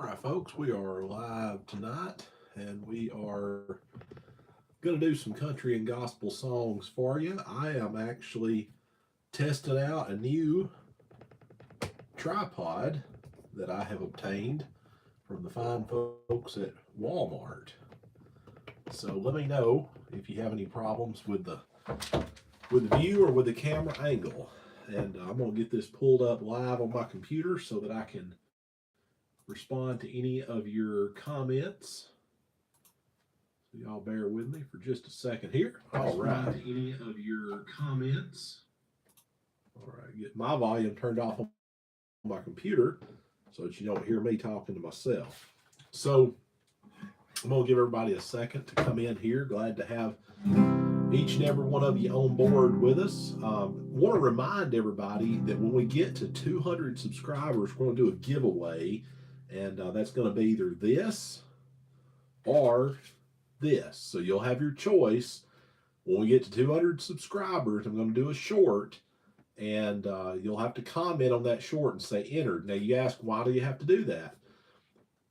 right, folks, we are live tonight and we are going to do some country and gospel songs for you. I am actually testing out a new tripod that I have obtained from the fine folks at Walmart. So let me know if you have any problems with the view or with the camera angle. And I'm going to get this pulled up live on my computer so that I can respond to any of your comments. So y'all bear with me for just a second here. All right. To any of your comments. All right. Get my volume turned off on my computer so that you don't hear me talking to myself. So I'm going to give everybody a second to come in here. Glad to have each and every one of you on board with us. Want to remind everybody that when we get to 200 subscribers, we're going to do a giveaway. And that's going to be either this or this. So you'll have your choice. When we get to 200 subscribers, I'm going to do a short. And you'll have to comment on that short and say entered. Now you ask, why do you have to do that?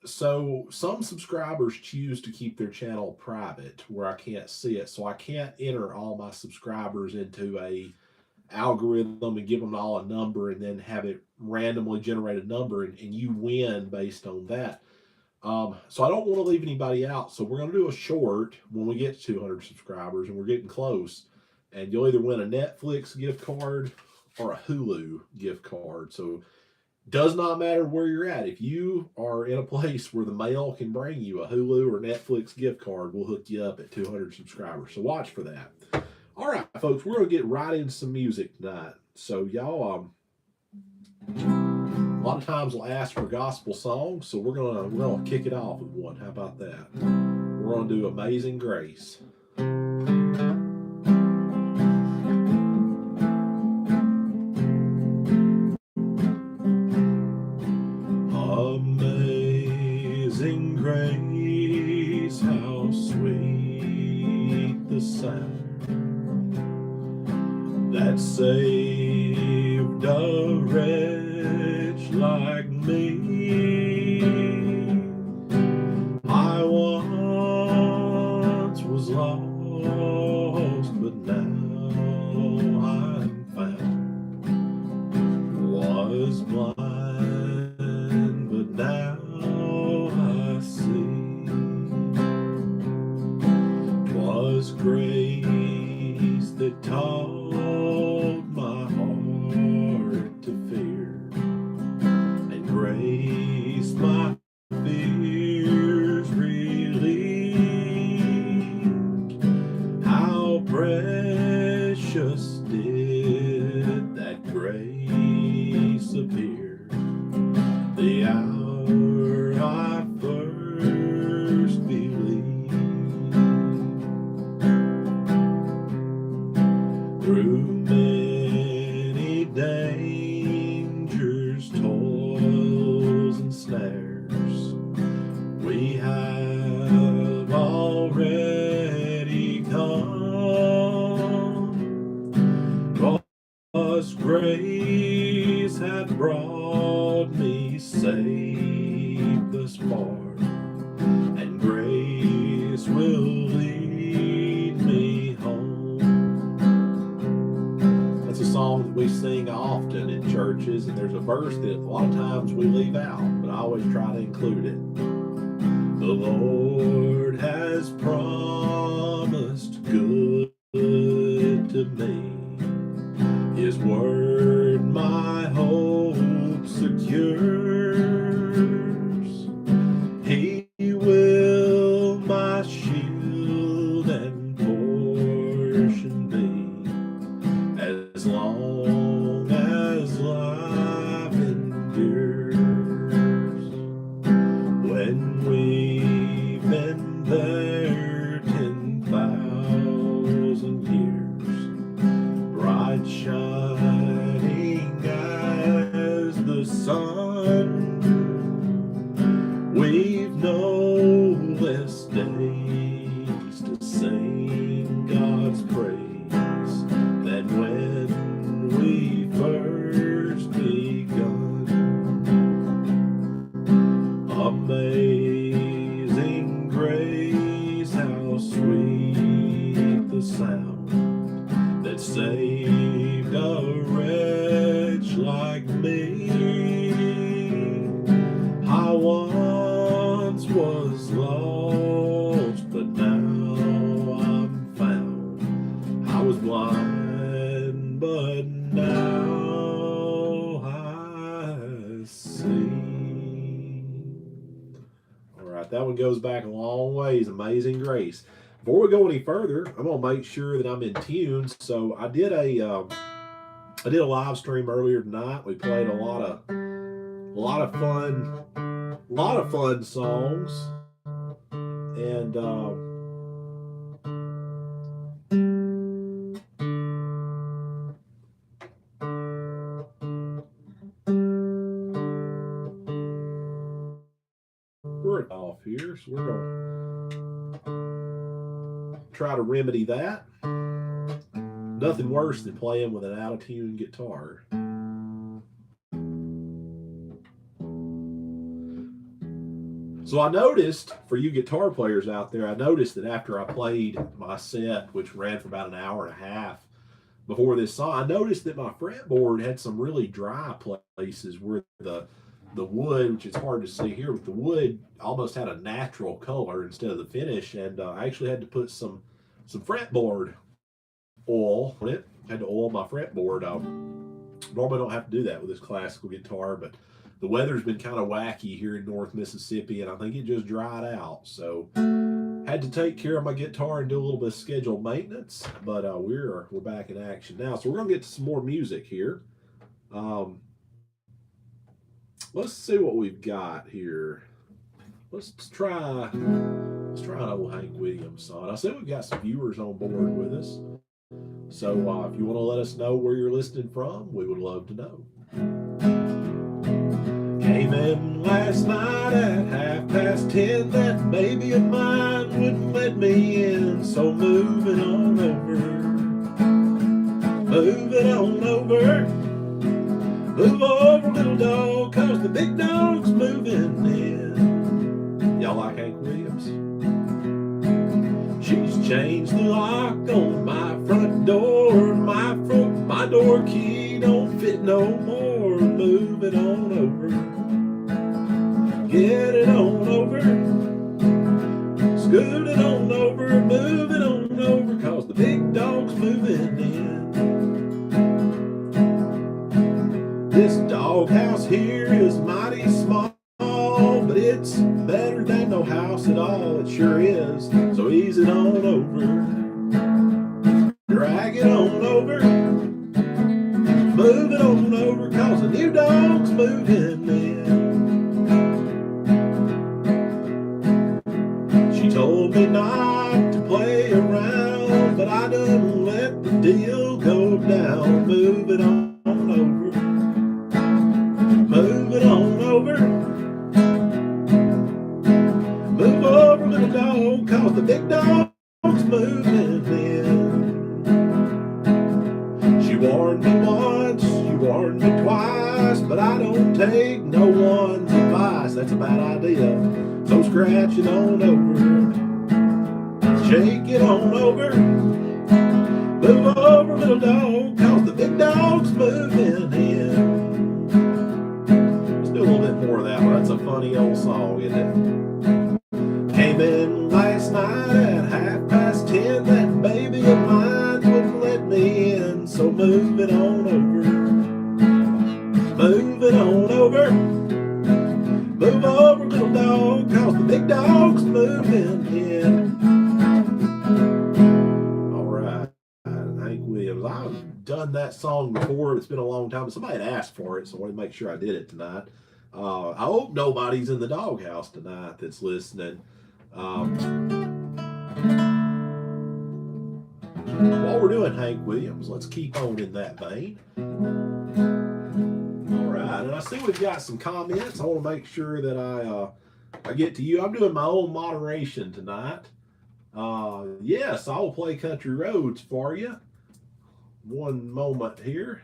So some subscribers choose to keep their channel private where I can't see it. So I can't enter all my subscribers into a algorithm and give them all a number and then have it randomly generate a number and you win based on that. So I don't want to leave anybody out. So we're going to do a short when we get to 200 subscribers, and we're getting close. And you'll either win a Netflix gift card or a Hulu gift card. So does not matter where you're at. If you are in a place where the mail can bring you a Hulu or Netflix gift card, we'll hook you up at 200 subscribers. So watch for that. All right, folks, we're going to get right into some music tonight. So y'all, a lot of times we'll ask for gospel songs, so we're gonna kick it off with one. How about that? We're gonna do Amazing Grace. Amazing grace, how sweet the sound that saved a wretch like me. I once was lost, but now I'm found. Was blind, but now I see. 'Twas grace that taught my heart to fear, and grace my fears relieved. How precious did that grace appear the hour I first believed. Through many dangers, toils, and snares, we have already come. 'Twas grace hath brought me safe thus far, and grace will lead me home. That's a song that we sing often in churches, and there's a verse that a lot of times we leave out, but I always try to include it. The Lord has promised good to me. His word my hope secures. He will my shield and portion be, as long as life endures. When we've been there 10,000 Amazing grace, how sweet the sound that saved a wretch like me. I once was lost, but now I'm found. I was blind, but now I see. All right, that one goes back a long ways. Amazing Grace. Before we go any further, I'm gonna make sure that I'm in tune. So I did a live stream earlier tonight. We played a lot of fun songs, and we're off here, so we're gonna try to remedy that. Nothing worse than playing with an out of tune guitar. So I noticed, for you guitar players out there, I noticed that after I played my set, which ran for about an hour and a half before this song, I noticed that my fretboard had some really dry places where the wood, which is hard to see here, but the wood almost had a natural color instead of the finish, and I actually had to put some fretboard oil on it. I had to oil my fretboard. Normally don't have to do that with this classical guitar, but the weather's been kind of wacky here in North Mississippi, and I think it just dried out. So had to take care of my guitar and do a little bit of scheduled maintenance, but we're back in action now. So we're gonna get to some more music here. Let's see what we've got here. Let's try an old Hank Williams song. I said we've got some viewers on board with us. So if you want to let us know where you're listening from, we would love to know. Came in last night at 10:30. That baby of mine wouldn't let me in, so move it on over. Move it on over. Move over, little dog, cause the big dog's moving in. Y'all like Hank Williams? She's changed the lock on my front door. My door key don't fit no more. Move it on over. Get it on over. Scoot it on over. Move it on over, cause the big dog's moving in. This doghouse here is mighty small, but it's better than no house at all. It sure is. So ease it on over. Drag it on over. Move it on over, cause the new dog's moving in. She told me not to play around, but I done let the deal go down. Move it on over. Move it on over. Move over, little dog, cause the big dog's moving in. She warned me once, she warned me twice, but I don't take no one's advice. That's a bad idea. So scratch it on over. Shake it on over. Move over, little dog, cause the big dog's moving in. A little bit more of that one. That's a funny old song, isn't it? Came in last night at 10:30. That baby of mine wouldn't let me in, so move it on over. Move it on over. Move over, little dog, cause the big dog's moving in. All right, Hank Williams. I've done that song before. It's been a long time, but somebody had asked for it, so I wanted to make sure I did it tonight. I hope nobody's in the doghouse tonight that's listening. While we're doing Hank Williams, let's keep on in that vein. All right, and I see we've got some comments. I want to make sure that I get to you. I'm doing my own moderation tonight. Yes, I will play Country Roads for you. One moment here.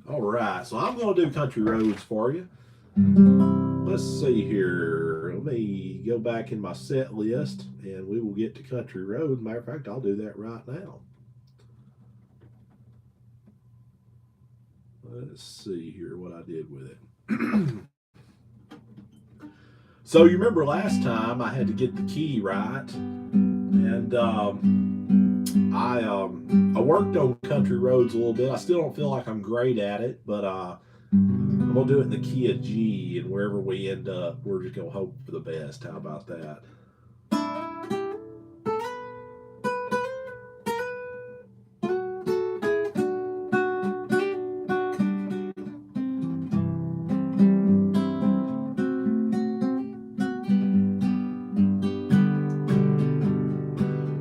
All right, so I'm going to do country roads for you. Let's see here. Let me go back in my set list and we will get to country road. Matter of fact, I'll do that right now. Let's see here what I did with it. So you remember last time I had to get the key right, and I worked on country roads a little bit. I still don't feel like I'm great at it, but I'm gonna do it in the key of G, and wherever we end up, we're just gonna hope for the best. How about that?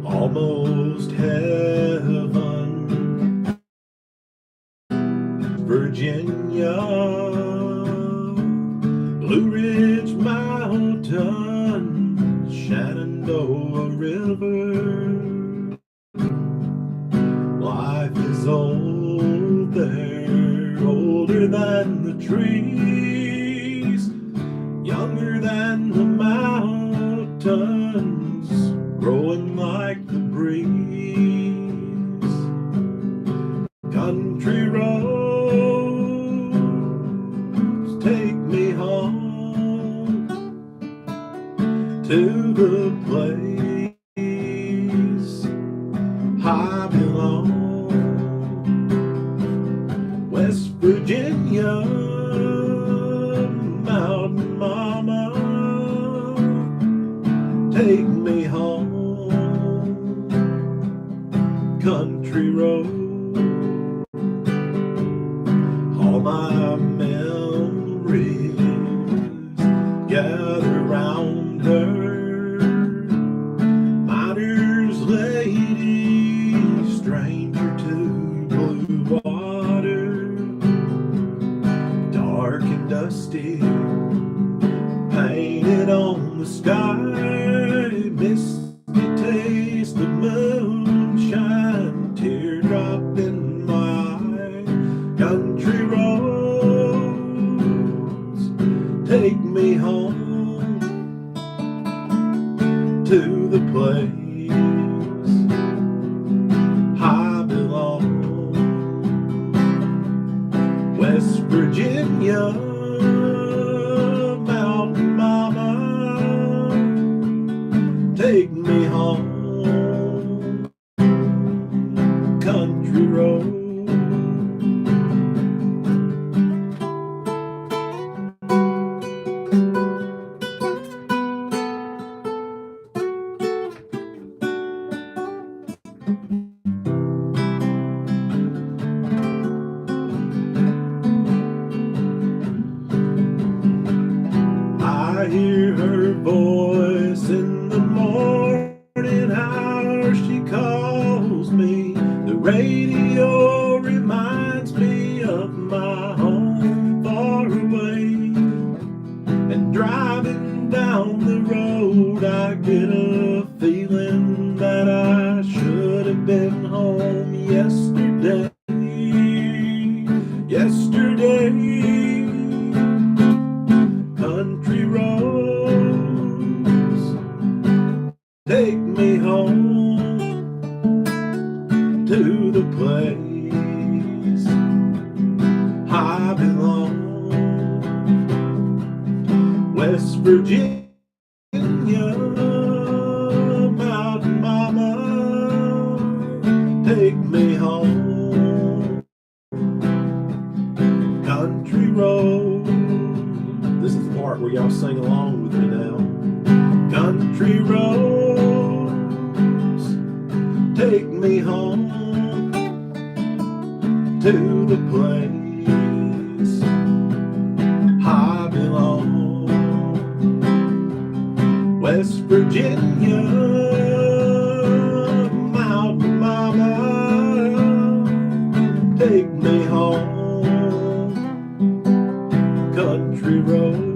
Almost heaven, Virginia, Blue Ridge Mountain, Shenandoah River. Life is old there, older than the trees, younger than the mountains, growing like the breeze. Country roads take me home to the place I belong. West Virginia, Mountain Mama, take me home. Country road, all my memories gather round her. Miner's lady, stranger to blue water, dark and dusty, painted on the sky, misty taste of moonshine, teardrop in my eye. Country roads take me home to the place I belong. West Virginia, Mountain Mama, take me home. Country road. I hear her voice in the morning hour. She calls me. The radio reminds me of my home far away. And driving down the road, I get a feeling that I should have been home yesterday. Yesterday. Country roads take me home to the place I belong. West Virginia, Mountain Mama, take me home. Country road. This is the part where y'all sing along with me now. Country roads take me home to the place I belong. West Virginia, Mountain Mama, take me home. Country road.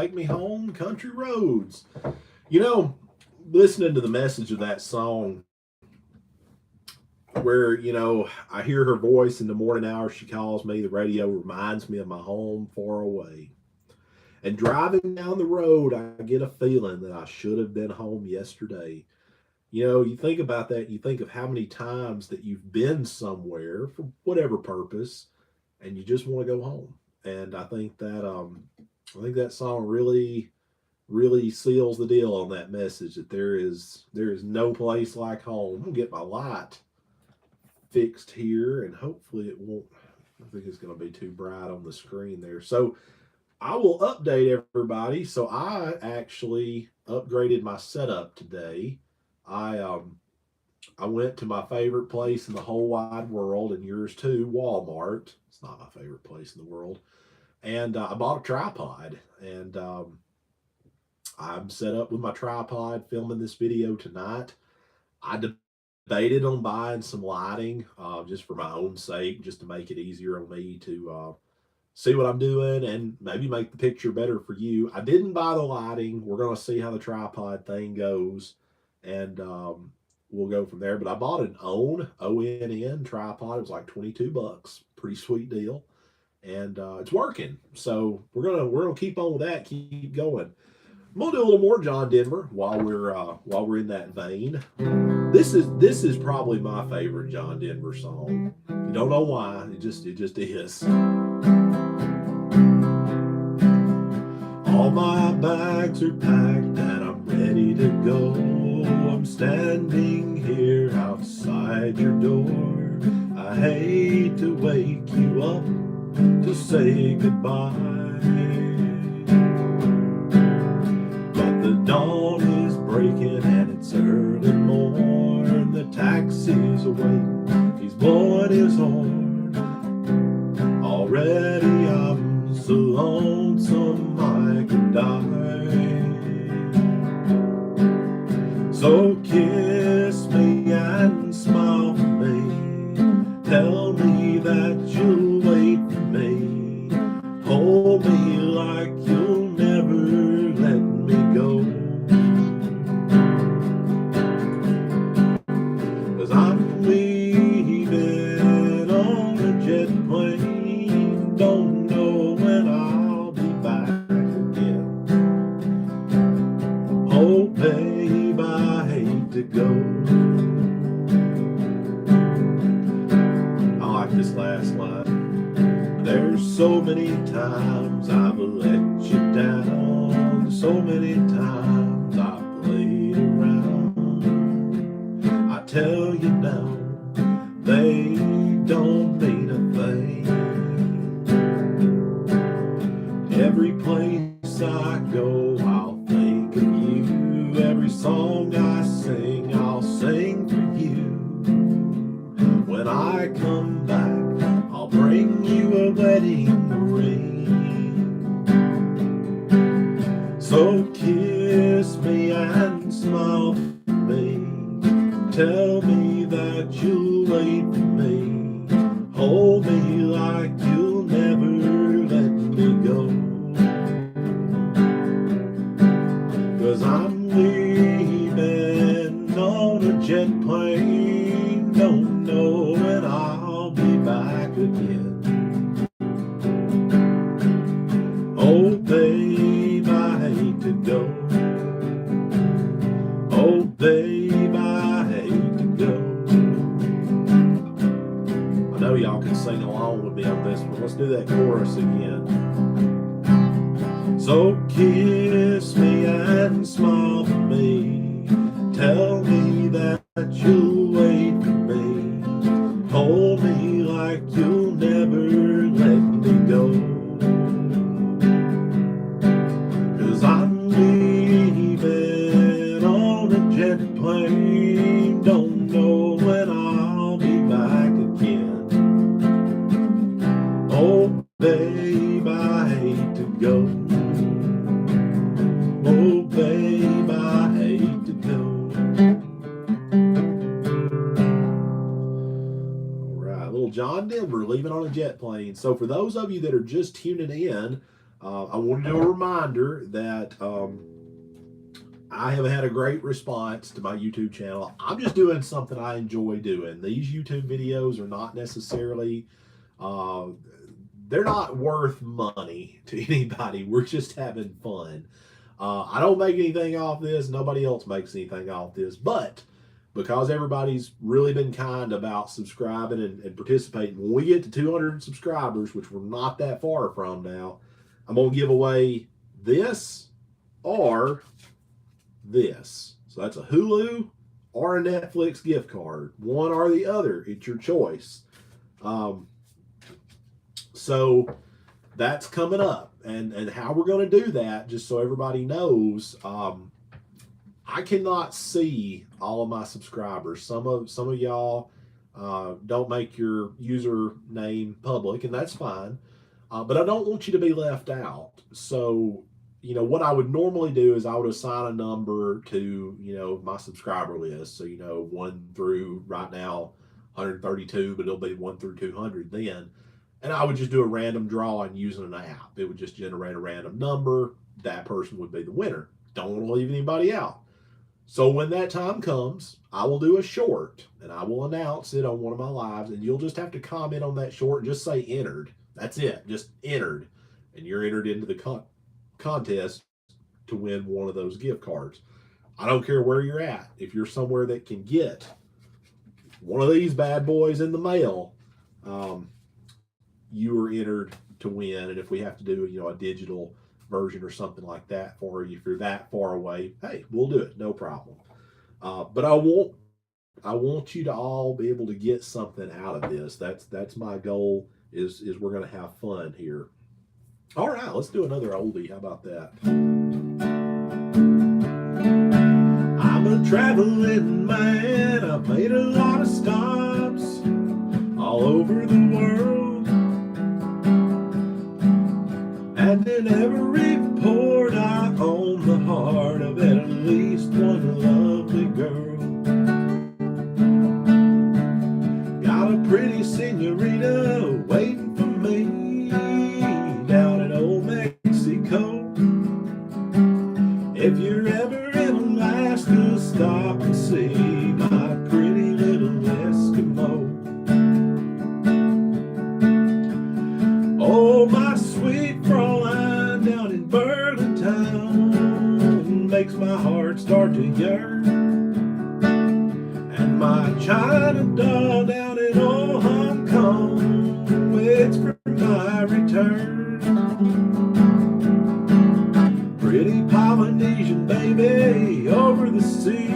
take me home, country roads. You know, listening to the message of that song, where, I hear her voice in the morning hours, she calls me, the radio reminds me of my home far away. And driving down the road, I get a feeling that I should have been home yesterday. You think about that, you think of how many times that you've been somewhere for whatever purpose, and you just want to go home. And I think that song really, really seals the deal on that message that there is no place like home. I'm gonna get my light fixed here, and hopefully it won't. I think it's going to be too bright on the screen there. So I will update everybody. So I actually upgraded my setup today. I went to my favorite place in the whole wide world, and yours too, Walmart. It's not my favorite place in the world. And I bought a tripod, and I'm set up with my tripod filming this video tonight. I debated on buying some lighting just for my own sake, just to make it easier on me to see what I'm doing and maybe make the picture better for you. I didn't buy the lighting. We're going to see how the tripod thing goes, and we'll go from there. But I bought an ONN tripod. It was like $22. Pretty sweet deal. And it's working. So we're gonna keep on with that, keep going. I'm gonna do a little more John Denver while we're in that vein. This is probably my favorite John Denver song. You don't know why, it just is. All my bags are packed and I'm ready to go. I'm standing here outside your door. I hate to wake you up to say goodbye, but the dawn is breaking and it's early morn. The taxi's away, he's blowing his horn. Already I'm so lonesome I could die. So kiss me and smile for me, tell me that you'll wait for me, hold me like you'll never let me go. 'Cause I'm leaving on a jet plane, don't know when I'll be back again. Oh babe, I hate to go. I like this last line. There's so many times I've let you down, so many times I've played around. I tell you now, they don't mean a thing. Every place I go, I'll think of you. Every song I sing, I'll sing for you. When I come back, I'll bring you a wedding ring. So kiss me and smile for me, tell me that you'll wait for me, hold me like you'll never let me go. 'Cause I'm leaving on a jet plane, don't know when I'll be back again. Oh babe, I hate to go. Oh babe, I hate to go. I know y'all can sing along with me on this one. Let's do that chorus again. So kiss me and smile for me, tell me that you'll wait for me, hold me like you'll never let me go. 'Cause I'm leaving on a jet plane, don't know when I'll be back again. Oh babe, I hate to go. Oh babe, I hate to go. All right, little John Denver leaving on a jet plane. So for those of you that are just tuning in, I want to do a reminder that I have had a great response to my YouTube channel. I'm just doing something I enjoy doing. These YouTube videos are not necessarily, uh, they're not worth money to anybody. We're just having fun. I don't make anything off this. Nobody else makes anything off this. But because everybody's really been kind about subscribing and participating, when we get to 200 subscribers, which we're not that far from now, I'm going to give away this or this. So that's a Hulu or a Netflix gift card. One or the other. It's your choice. So that's coming up. And how we're going to do that, just so everybody knows, I cannot see all of my subscribers. Some of y'all don't make your username public, and that's fine. But I don't want you to be left out. So, what I would normally do is I would assign a number to, my subscriber list. So, 1 through right now 132, but it'll be 1 through 200 then. And I would just do a random drawing using an app. It would just generate a random number. That person would be the winner. Don't want to leave anybody out. So when that time comes, I will do a short, and I will announce it on one of my lives, and you'll just have to comment on that short and just say entered. That's it, just entered. And you're entered into the contest to win one of those gift cards. I don't care where you're at. If you're somewhere that can get one of these bad boys in the mail, you are entered to win. And if we have to do, a digital version or something like that for you, if you're that far away, hey, we'll do it, no problem. But I want you to all be able to get something out of this. That's my goal. Is we're going to have fun here. All right, let's do another oldie. How about that? I'm a traveling man. I've made a lot of stops all over the world. And in every port I own the heart of at least one lovely girl. Got a pretty senorita waiting for me down in old Mexico. If you're ever in Alaska, stop and see my pretty little Eskimo. Oh, my sweet Fraulein down in Berlin town makes my heart start to yearn. And my China doll down in old Hong Kong waits for my return. Pretty Polynesian baby over the sea,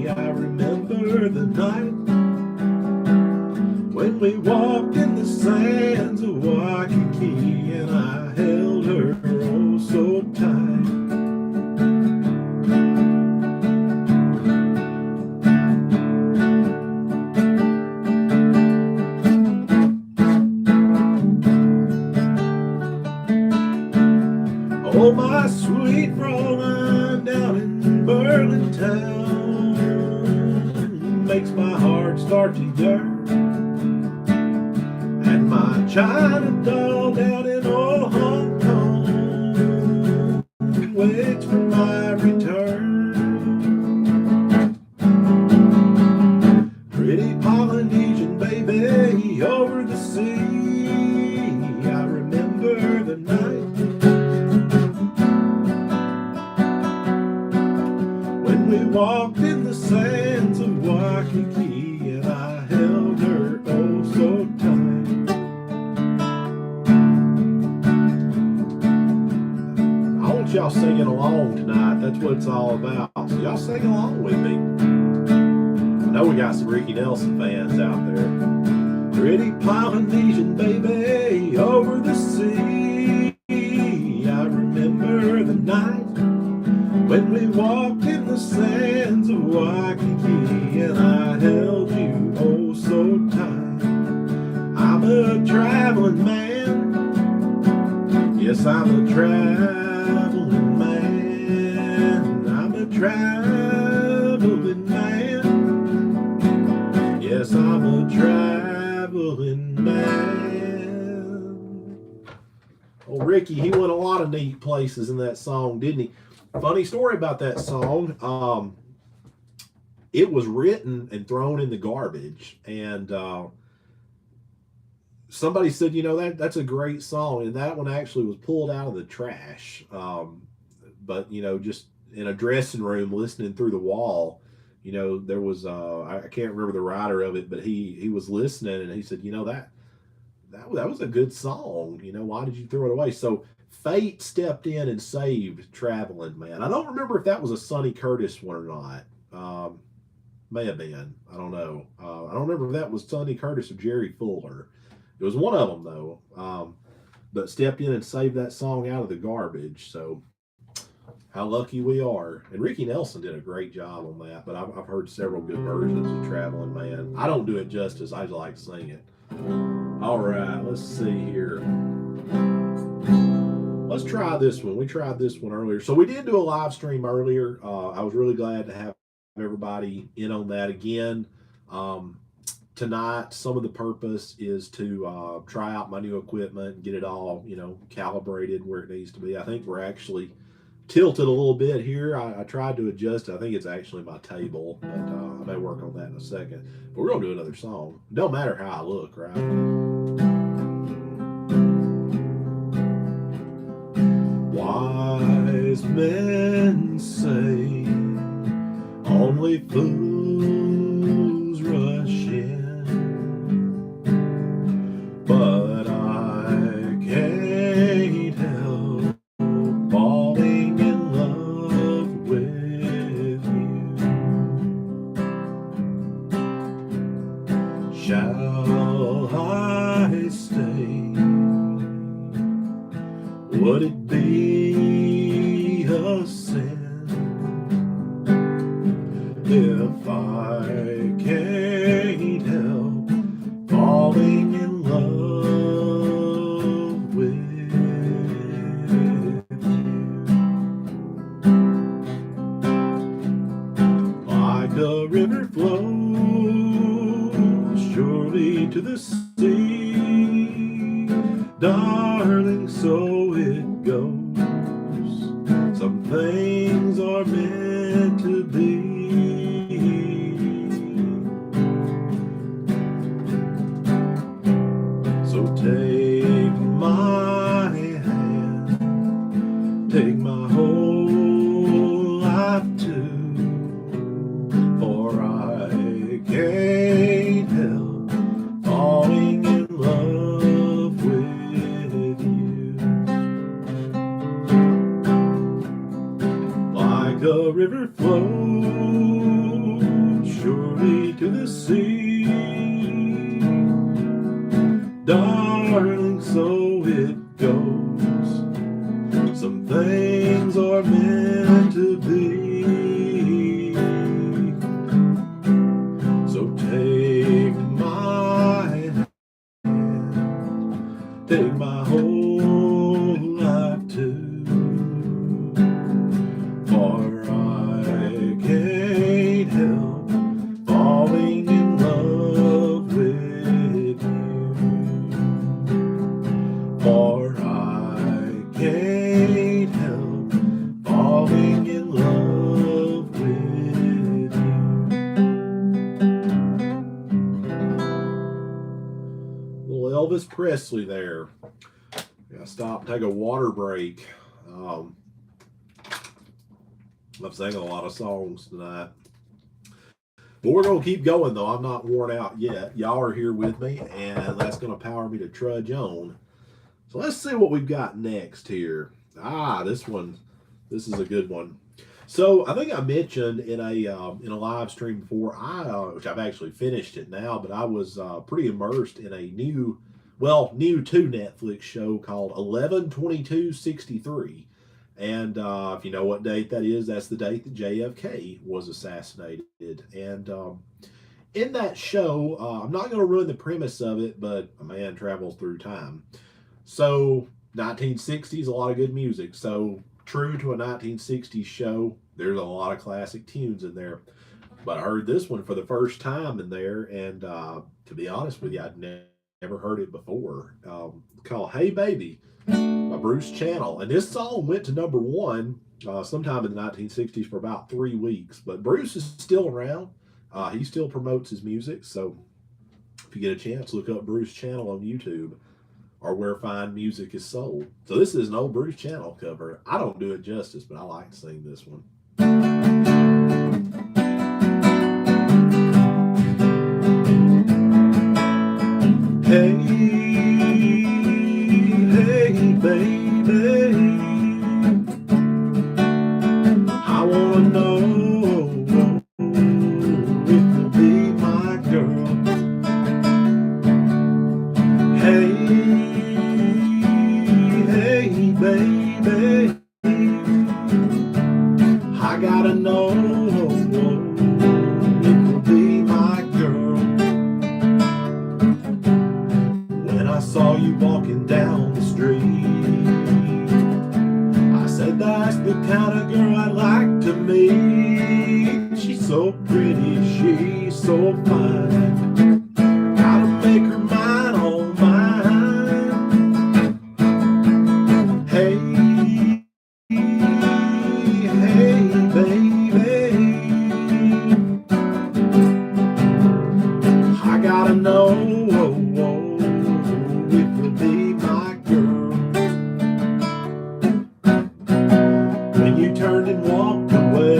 I remember the night when we walked in the sands of Waikiki, and I held her oh so tight. Oh, my sweet Fraulein down in Berlin town makes my heart start to yearn. And my China doll down in old Hong Kong waits for my return. Pretty Polynesian baby over the sea, I remember the night when we walked in the sands of Waikiki, and I held her oh so tight. Y'all singing along tonight. That's what it's all about. So y'all sing along with me. I know we got some Ricky Nelson fans out there. Pretty Polynesian baby over the sea, I remember the night when we walked in the sands of Waikiki, and I held you oh so tight. I'm a traveling man. Yes, I'm a traveling man. I'm a traveling man. Yes, I'm a traveling man. Oh, Ricky, he went a lot of neat places in that song, didn't he? Funny story about that song. It was written and thrown in the garbage, and somebody said, that's a great song, and that one actually was pulled out of the trash. But just in a dressing room, listening through the wall, there was I can't remember the writer of it, but he was listening, and he said, that was a good song. Why did you throw it away? So fate stepped in and saved Traveling Man. I don't remember if that was a Sonny Curtis one or not. May have been. I don't know. I don't remember if that was Sonny Curtis or Jerry Fuller. It was one of them though. But stepped in and saved that song out of the garbage. So how lucky we are. And Ricky Nelson did a great job on that. But I've heard several good versions of Traveling Man. I don't do it justice. I just like to sing it. All right, let's see here. Let's try this one. We tried this one earlier. So we did do a live stream earlier. I was really glad to have everybody in on that again. Tonight, some of the purpose is to try out my new equipment and get it all, calibrated where it needs to be. I think we're actually tilted a little bit here. I tried to adjust it. I think it's actually my table, but I may work on that in a second. But we're going to do another song. Don't matter how I look, right? Wise men say only fools rush in, but I can't help falling in love with you. Shall I stay? Would it be a sin if I can't help falling in love with you? Like a river flows surely to the sea, darling, so it goes. Some things are meant to be. So take my hand, take my whole life too, for I can't help falling in love with you. Like a river flows surely to the sea, darling, so it goes. Some things are meant to be. So take my hand, take my whole life too, for I can't help falling in love with you. For I can't help falling in love with you. Little Elvis Presley there. Gotta stop and take a water break. I've sang a lot of songs tonight. But we're going to keep going, though. I'm not worn out yet. Y'all are here with me, and that's going to power me to trudge on. So let's see what we've got next here. This is a good one. So I think I mentioned in a live stream before, which I've actually finished it now, but I was pretty immersed in a new to Netflix show called 11/22/63. And if you know what date that is, that's the date that JFK was assassinated. And in that show, I'm not going to ruin the premise of it, but a man travels through time. So 1960s, a lot of good music. So true to a 1960s show, there's a lot of classic tunes in there. But I heard this one for the first time in there, and to be honest with you, I'd never never heard it before. Called Hey Baby by Bruce Channel. And this song went to number one sometime in the 1960s for about 3 weeks. But Bruce is still around. He still promotes his music. So if you get a chance, look up Bruce Channel on YouTube or where fine music is sold. So this is an old Bruce Channel cover. I don't do it justice, but I like to sing this one. Hey, hey, baby, I wanna know if you'll be my girl. Hey, hey, baby, I gotta know if you'll be my girl. When I saw you walking down the street, I said that's the kind of girl I'd like to meet. She's so pretty, she's so fine, gotta make her mine, all mine. Hey, hey, baby, I gotta know if you'll be my girl. When you turned and walked away,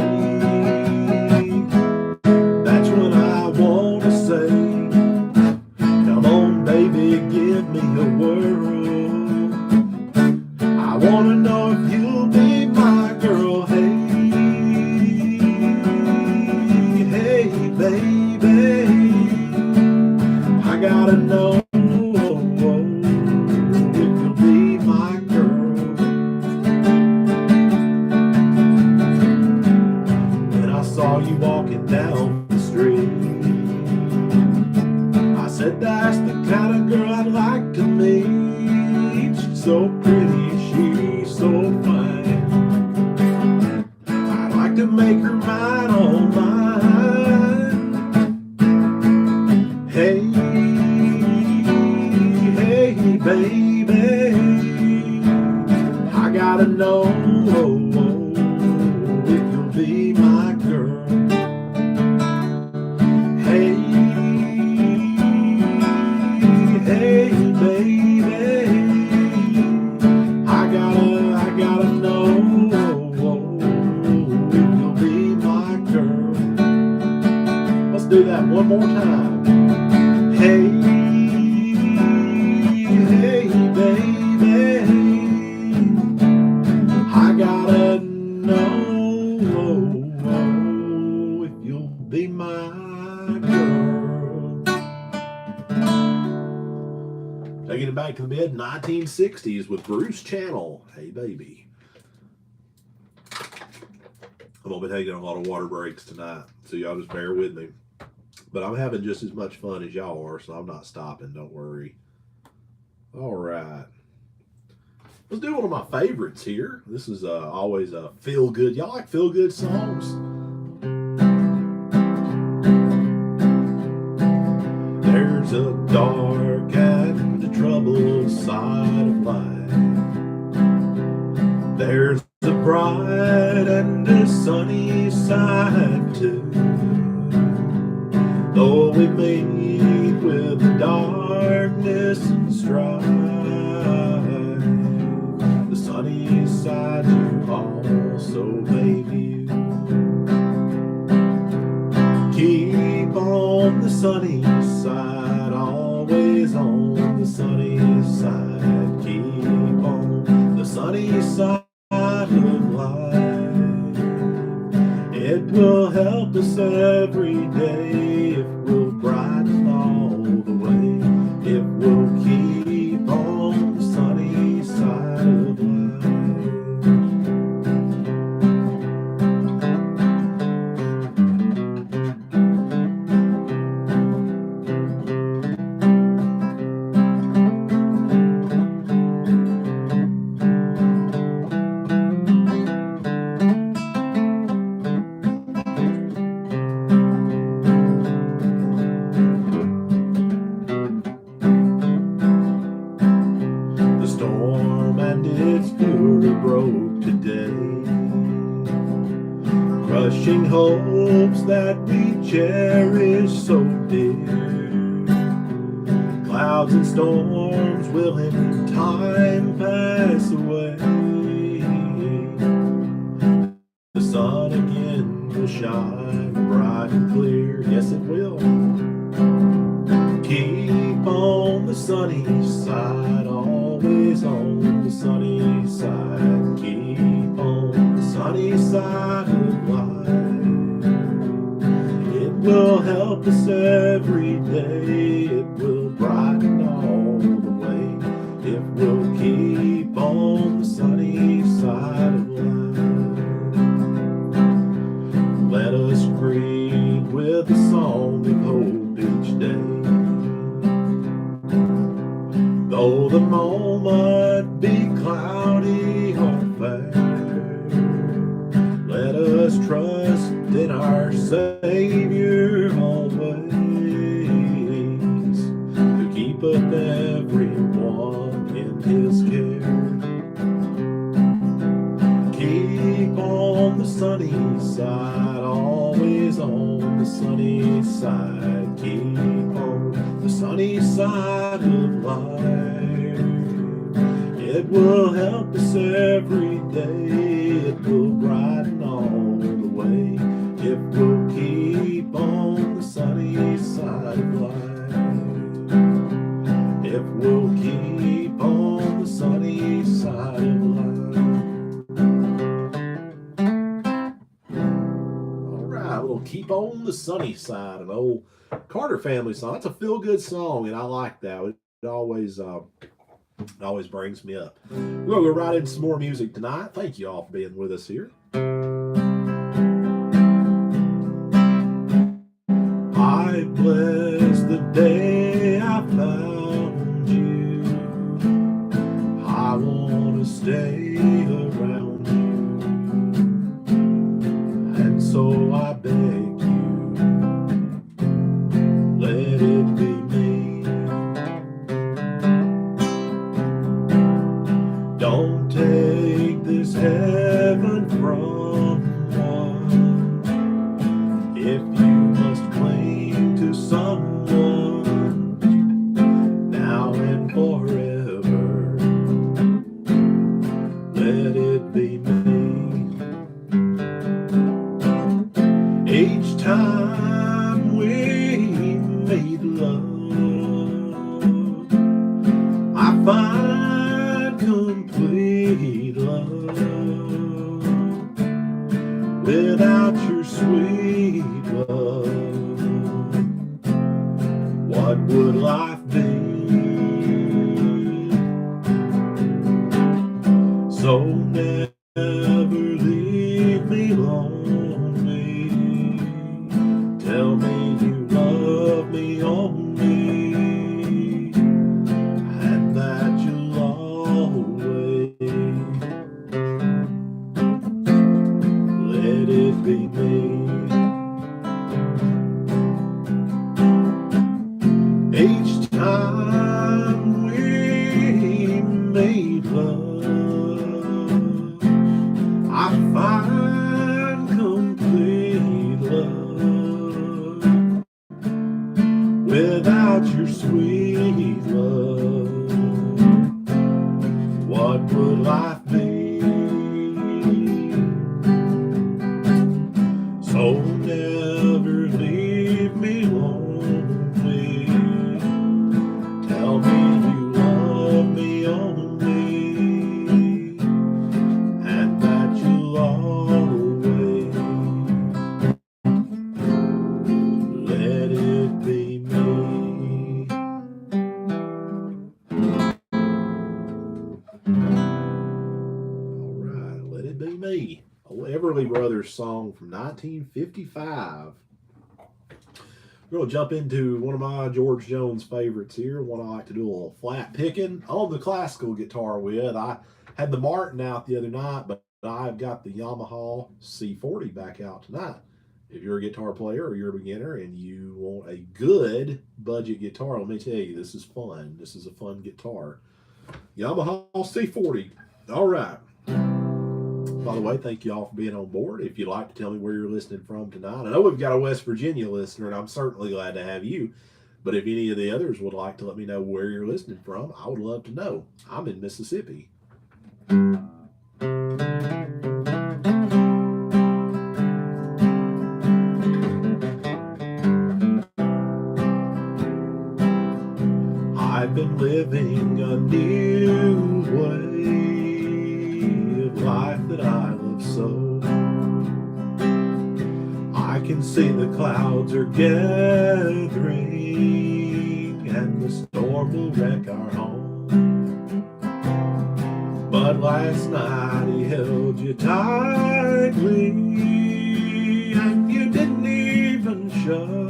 that's when I wanna say, come on baby, give me a whirl. I wanna know if you'll be my girl. Hey, hey baby, I gotta know if you'll be my girl. When I saw you walking down the street, I said that's the kind of girl I'd like to meet. She's so pretty, she's so fine, I'd like to make her mine, all mine. Hey, hey, baby, I gotta know if you'll be my girl. Hey, hey, baby, I gotta know if you'll be my girl. Let's do that one more time. Hey, hey, baby, I gotta know if you'll be my girl. Taking it back to the mid 1960s with Bruce Channel. Hey, baby. I'm gonna be taking a lot of water breaks tonight, so y'all just bear with me. But I'm having just as much fun as y'all are, so I'm not stopping, don't worry. All right. Let's do one of my favorites here. This is always a feel-good. Y'all like feel-good songs? There's a dark and a troubled side of life. There's a bright and a sunny side too. Though we meet with the darkness and strife, the sunny side you also may view. Keep on the sunny side, always on the sunny side. Keep on the sunny side of life. It will help us every day if we'll brighten all the way. If we'll keep on the sunny side of life. crushing hopes that we cherish so dear. Clouds and storms will in time pass away. The sun again will shine bright and clear. Yes, it will. Keep on the sunny side, always on the sunny side. Keep on the sunny side of life. It will help us every day. It will brighten all the way. If we'll keep on the sunny side of life. Let us greet with a song of hope each day. Though the moment be cloudy or fair, let us trust in our Savior always, to keep up everyone in His care. Keep on the sunny side, always on the sunny side. Keep on the sunny side of life. It will help us every day. It will brighten all the way. If we'll keep on the sunny side of life. If we'll keep on the sunny side of life. All right, we'll keep on the sunny side. An old Carter Family song. It's a feel-good song, and I like that. It always brings me up. We're going to go right into some more music tonight. Thank you all for being with us here. I bless the day I found you. I want to stay around you. And so I beg you, let it be me. Don't take this heaven from one. If you must cling to someone now and forever, let it be me. Each time we made love, I find complete love. Without your sweet love, what would life be? So never leave me lonely. Tell me you love me only, and that you'll always let it be me. Each time we made love, I find complete love. Without your sweet love, what would life be? So never leave me lonely. Tell me you love me only, and that you'll always let it be me. All right, let it be me. Old Everly Brothers song from 1955. We're going to jump into one of my George Jones favorites here, one I like to do a little flat picking on the classical guitar with. I had the Martin out the other night, but I've got the Yamaha C40 back out tonight. If you're a guitar player or you're a beginner and you want a good budget guitar, let me tell you, this is fun. This is a fun guitar. Yamaha C40. All right. By the way, thank you all for being on board. If you'd like to tell me where you're listening from tonight, I know we've got a West Virginia listener, and I'm certainly glad to have you. But if any of the others would like to let me know where you're listening from, I would love to know. I'm in Mississippi. I've been living a new way of life that I love so. I can see the clouds are gathering and the storm will wreck our home. But last night he held you tightly and you didn't even show.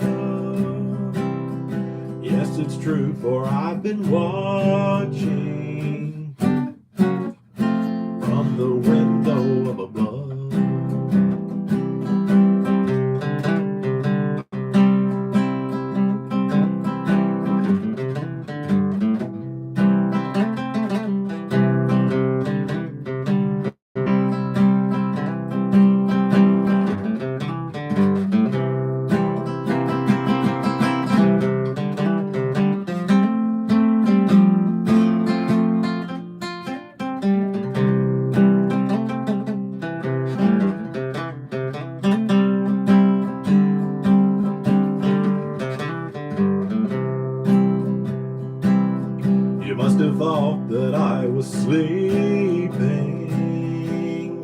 Yes, it's true, for I've been watching from the window of above. You must have thought that I was sleeping,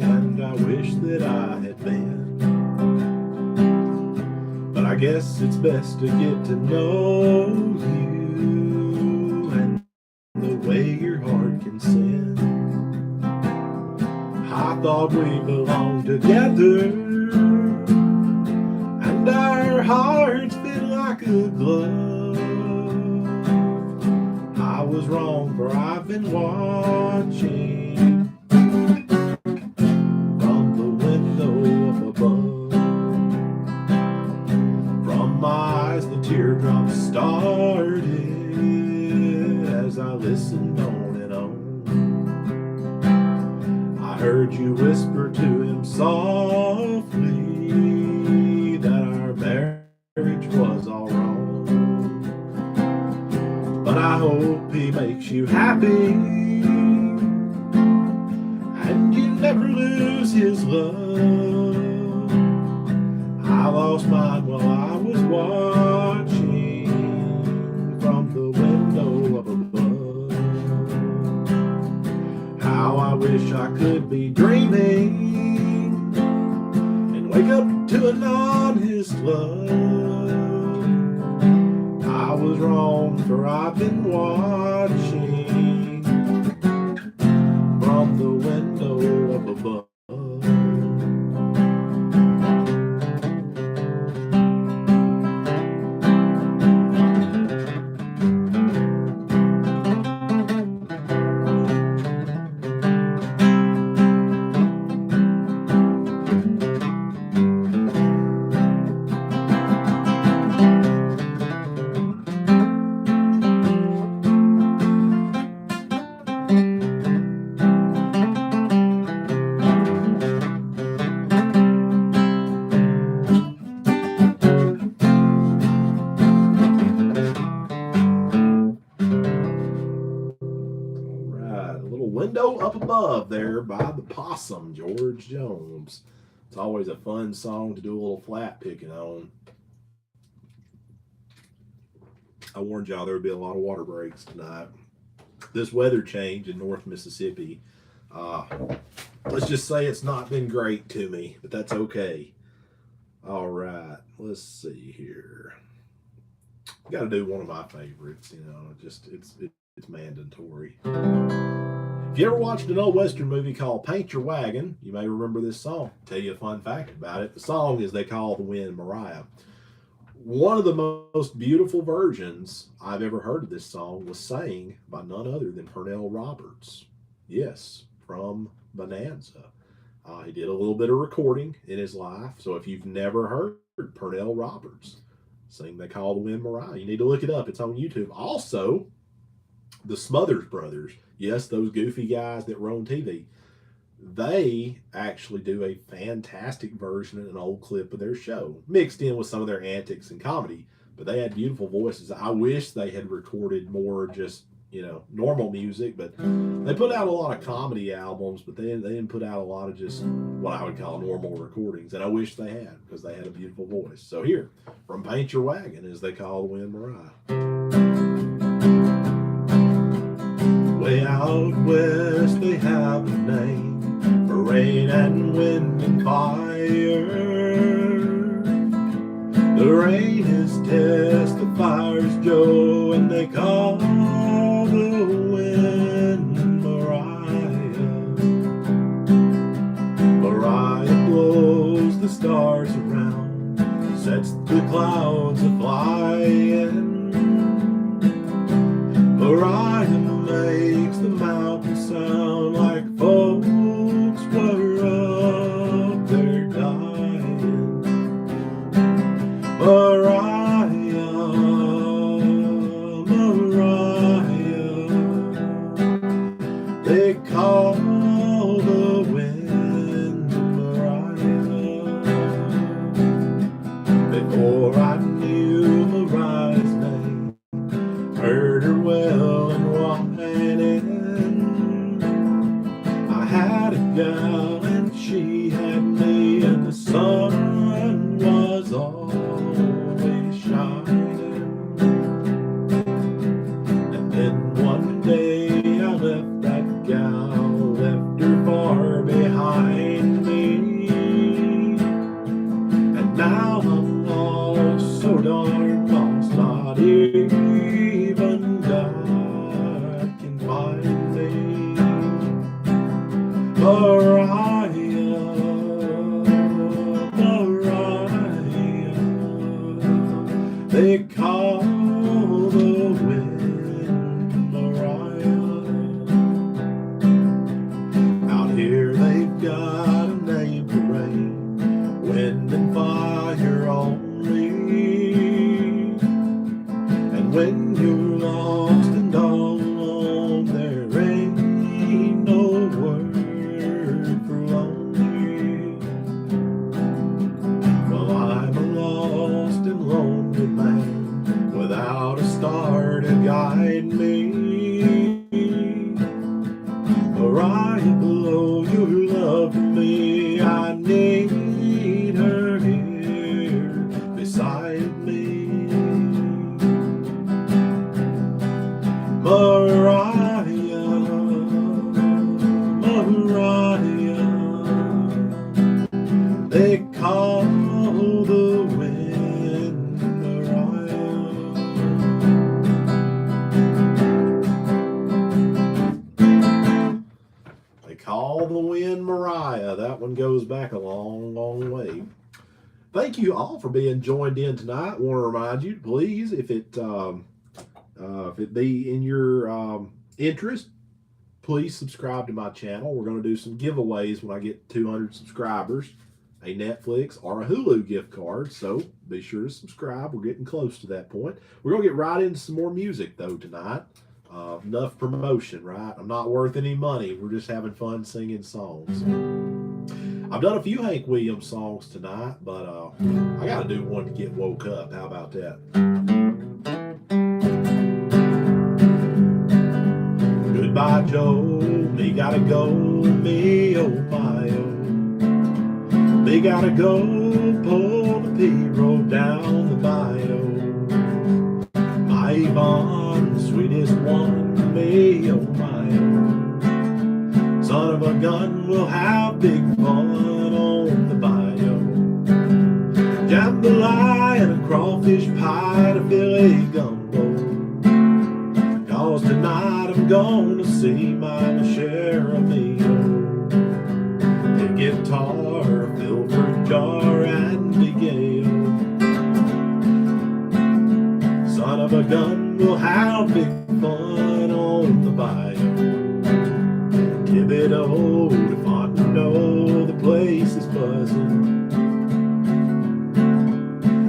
and I wish that I had been. But I guess it's best to get to know you and the way your heart can send. I thought we belonged together, and our hearts fit like a glove. I was wrong, for I've been watching from the window up above. From my eyes the teardrops started as I listened on and on. I heard you whisper to him softly that our marriage was all wrong. But I hope he makes you happy and you never lose his love. I lost mine while I was watching from the window up above. How I wish I could be dreaming and wake up to an honest love. I was wrong, for I've been watching from the window up above. Window Up Above there by the Possum, George Jones. It's always a fun song to do a little flat picking on. I warned y'all there would be a lot of water breaks tonight. This weather change in North Mississippi, let's just say it's not been great to me, but that's okay. All right, let's see here. Got to do one of my favorites, you know, just it's mandatory. If you ever watched an old Western movie called Paint Your Wagon, you may remember this song. I'll tell you a fun fact about it. The song is They Call the Wind Mariah. One of the most beautiful versions I've ever heard of this song was sang by none other than Pernell Roberts. Yes, from Bonanza. He did a little bit of recording in his life, so if you've never heard Pernell Roberts sing They Call the Wind Mariah, you need to look it up. It's on YouTube. Also, the Smothers Brothers, yes, those goofy guys that were on TV, they actually do a fantastic version and an old clip of their show, mixed in with some of their antics and comedy. But they had beautiful voices. I wish they had recorded more just, normal music, but they put out a lot of comedy albums, but they didn't put out a lot of just what I would call normal recordings. And I wish they had, because they had a beautiful voice. So here, from Paint Your Wagon, as they call the wind Mariah. Way out west they have a name for rain and wind and fire. The rain is Tess, the fire's Joe, and they call the wind Mariah. Mariah blows the stars around, sets the clouds a-flying. Mariah makes the mountain sound like folks were up there dying. Mariah, Mariah, they call the wind Mariah. Before I knew Mariah's name, heard her well and whining. I had a gal and she had me, and the sun was always shining. And then one day I left that gal, left her far behind me, and now I'm lost, so darn lost, not even God can find me. Mariah, Mariah, they call the wind Mariah. Out here they've got a name for rain, wind and fire only. And when you're lost and all alone, there ain't no word for lonely. Well, I'm a lost and lonely man without a star to guide me. Mariah, blow your love to me. I need her here beside me. Mariah, Mariah, they call the wind Mariah. They call the wind Mariah. That one goes back a long, long way. Thank you all for being joined in tonight. I want to remind you, please, if it be in your interest, please subscribe to my channel. We're going to do some giveaways when I get 200 subscribers, a Netflix or a Hulu gift card. So be sure to subscribe. We're getting close to that point. We're going to get right into some more music, though, tonight. Enough promotion, right? I'm not worth any money. We're just having fun singing songs. I've done a few Hank Williams songs tonight, but I got to do one to get woke up. How about that? Goodbye, Joe. Me gotta go. Me, oh my, oh. Me gotta go. Pull the P-road down the bayou. My Yvonne, the sweetest one. Me, oh my, oh. Son of a gun, we'll have big fun on the bayou. Jambalaya and a crawfish pie to Philly gumbo. Cause tonight I'm gonna see my share of meal. The guitar, filter jar, and big ale. Son of a gun, we'll have big fun on the bayou. Thibodeau to Fontenot, the place is buzzing.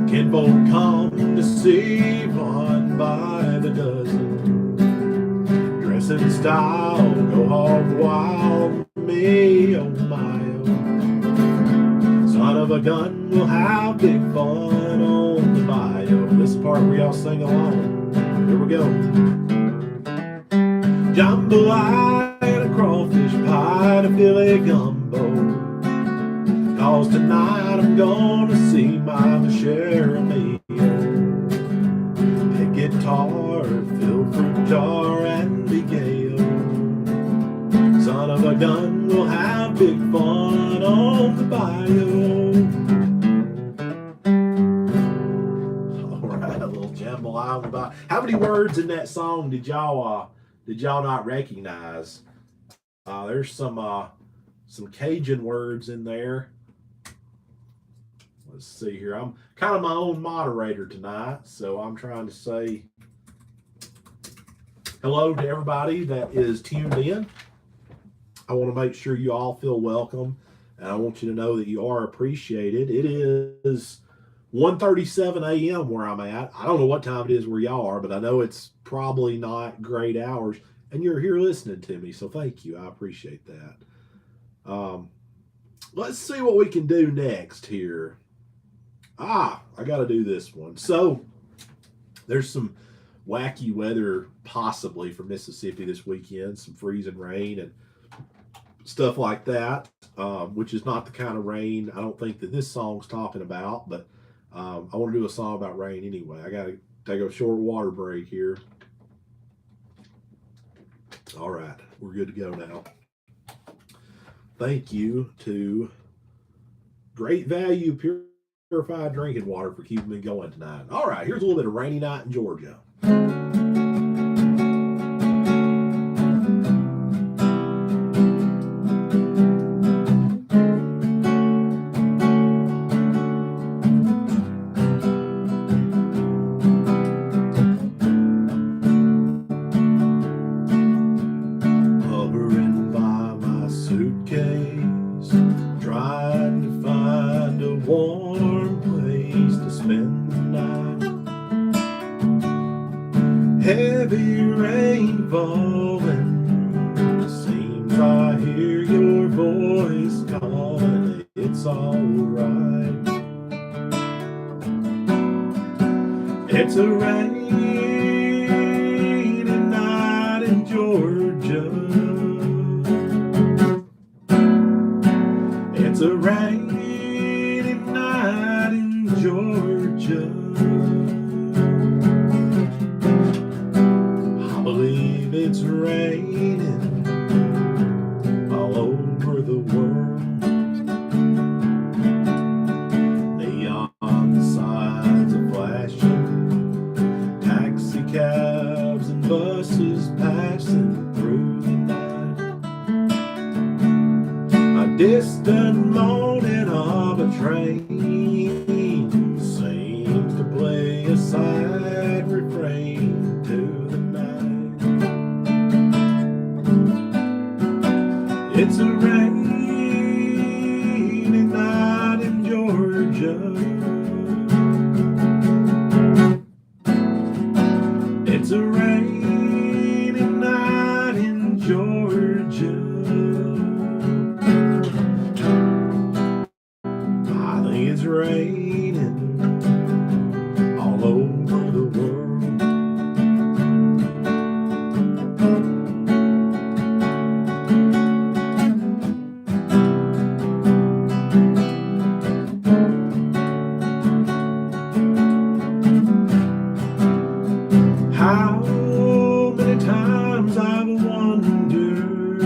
Kinfolk come to see one by the dozen. Dress in style, go hog wild, me, oh of a gun, we'll have big fun on the bayou. This part where y'all sing along. Here we go. Jambalaya and a crawfish pie and a Philly gumbo. 'Cause tonight I'm gonna see Mama share a meal. Pick guitar, fill fruit jar, and be gay. Son of a gun, we'll have big fun on the bayou. All right, a little jambalaya on the bayou. How many words in that song did y'all not recognize? There's some Cajun words in there. Let's see here. I'm kind of my own moderator tonight, so I'm trying to say hello to everybody that is tuned in. I want to make sure you all feel welcome, and I want you to know that you are appreciated. It is 1:37 a.m. where I'm at. I don't know what time it is where y'all are, but I know it's probably not great hours, and you're here listening to me, so thank you. I appreciate that. Let's see what we can do next here. I got to do this one. So there's some wacky weather possibly for Mississippi this weekend, some freezing rain and stuff like that, which is not the kind of rain I don't think that this song's talking about, but I want to do a song about rain anyway. I got to take a short water break here. All right, we're good to go now. Thank you to Great Value Purified Drinking Water for keeping me going tonight. All right, here's a little bit of Rainy Night in Georgia. Heavy rain falling, seems I hear your voice calling. It's alright. It's a rainy night in Georgia. It's a rainy night in Georgia. It's raining all over the world. Neon signs are flashing, taxi cabs and buses passing through the night. A distant moaning of a train seems to play a sad refrain to the night. It's a rainy night in Georgia. It's a rainy night in Georgia. I think it's raining all over the world. How many times I've wondered,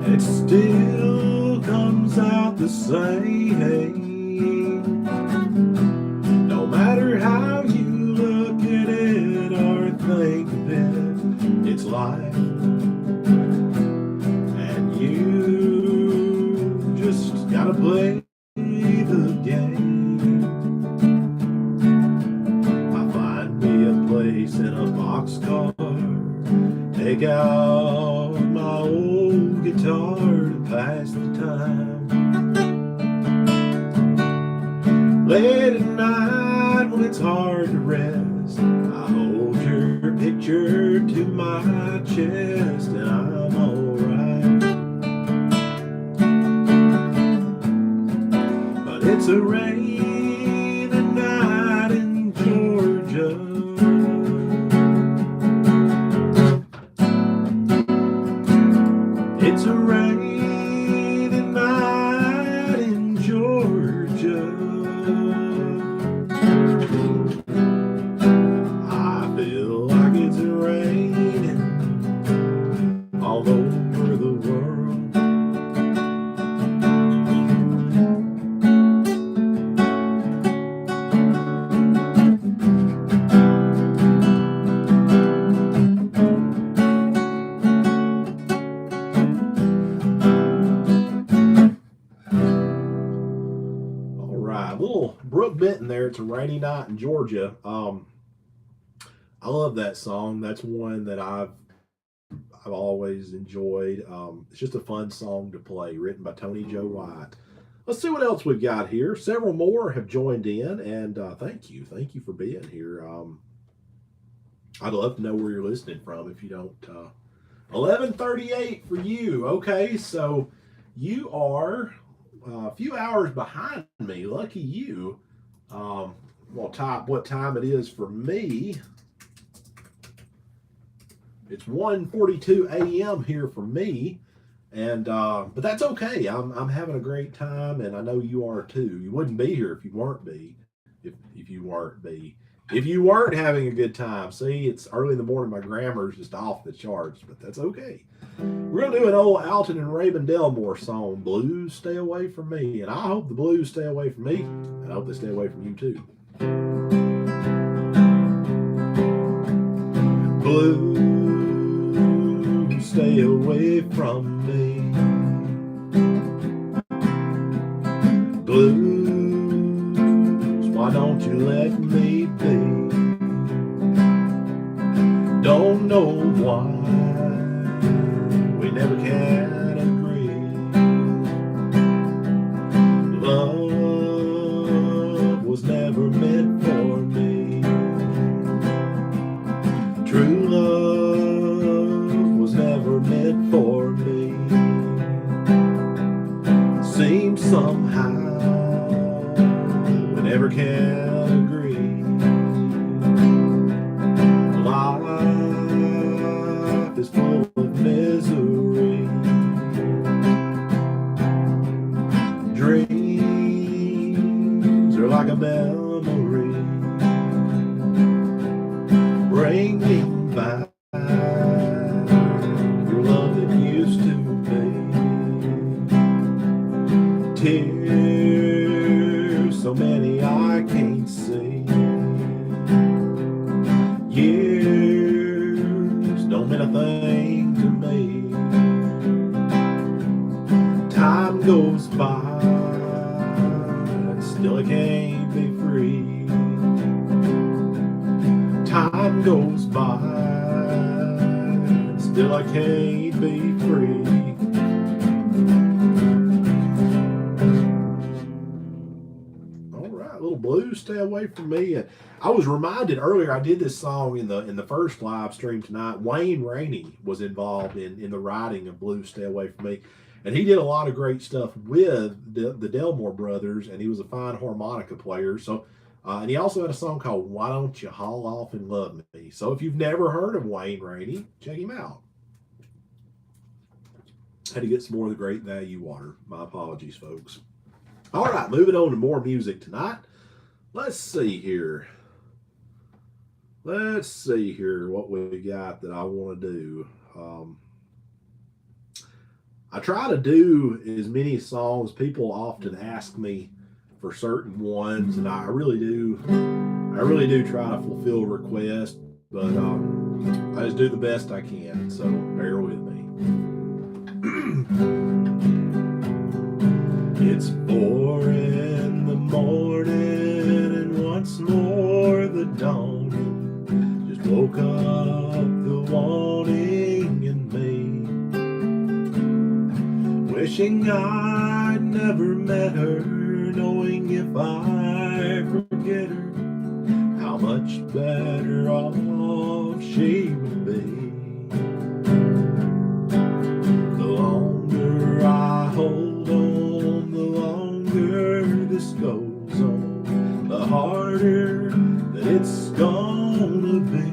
it still comes out the same. No matter how you look at it or think of it, it's life. And you just gotta play the game. In a boxcar, take out my old guitar to pass the time. Late at night when it's hard to rest, I hold your picture to my chest and I'm alright. It's a rainy night in Georgia. It's a rainy night in Georgia. I feel like it's raining all over the world. Little Brooke Benton there. It's a rainy night in Georgia. I love that song. That's one that I've always enjoyed. It's just a fun song to play, written by Tony Joe White. Let's see what else we've got here. Several more have joined in, and thank you for being here. I'd love to know where you're listening from. If you don't, 11:38 for you. Okay, so you are a few hours behind me. Lucky you. Well, type what time it is for me. It's 1:42 a.m. here for me, and but that's okay. I'm having a great time, and I know you are too. You wouldn't be here if you weren't if you weren't having a good time. See, it's early in the morning. My grammar's just off the charts, but that's okay. We're going to do an old Alton and Rabon Delmore song, Blues Stay Away From Me. And I hope the blues stay away from me, and I hope they stay away from you too. Blues stay away from me. Blues, why don't you let me be? Don't know why we never can agree. Love was never meant for me. True love was never meant for me. Seems somehow we never can agree. Life is full of misery. Dreams are like a memory, bringing back your love that used to be. Tears, so many I can't see. Years don't mean a thing to me. Time goes by, still I can't be free. Time goes by, still I can't be free. All right, little blues stay away from me. And I was reminded earlier, I did this song in the first live stream tonight. Wayne Rainey was involved in the writing of Blues Stay Away From Me. And he did a lot of great stuff with the Delmore brothers, and he was a fine harmonica player. So, and he also had a song called Why Don't You Haul Off and Love Me. So if you've never heard of Wayne Rainey, check him out. Had to get some more of the Great Value water. My apologies, folks. All right, moving on to more music tonight. Let's see here. What we got that I want to do. I try to do as many songs. People often ask me for certain ones, and I really do try to fulfill requests, but I just do the best I can, so bear with me. It's 4 in the morning, and once more the dawning just woke up the wanting in me, wishing I'd never met her, knowing if I forget her, how much better off she would be. The longer I hold on, the longer this goes on, the harder that it's gonna be.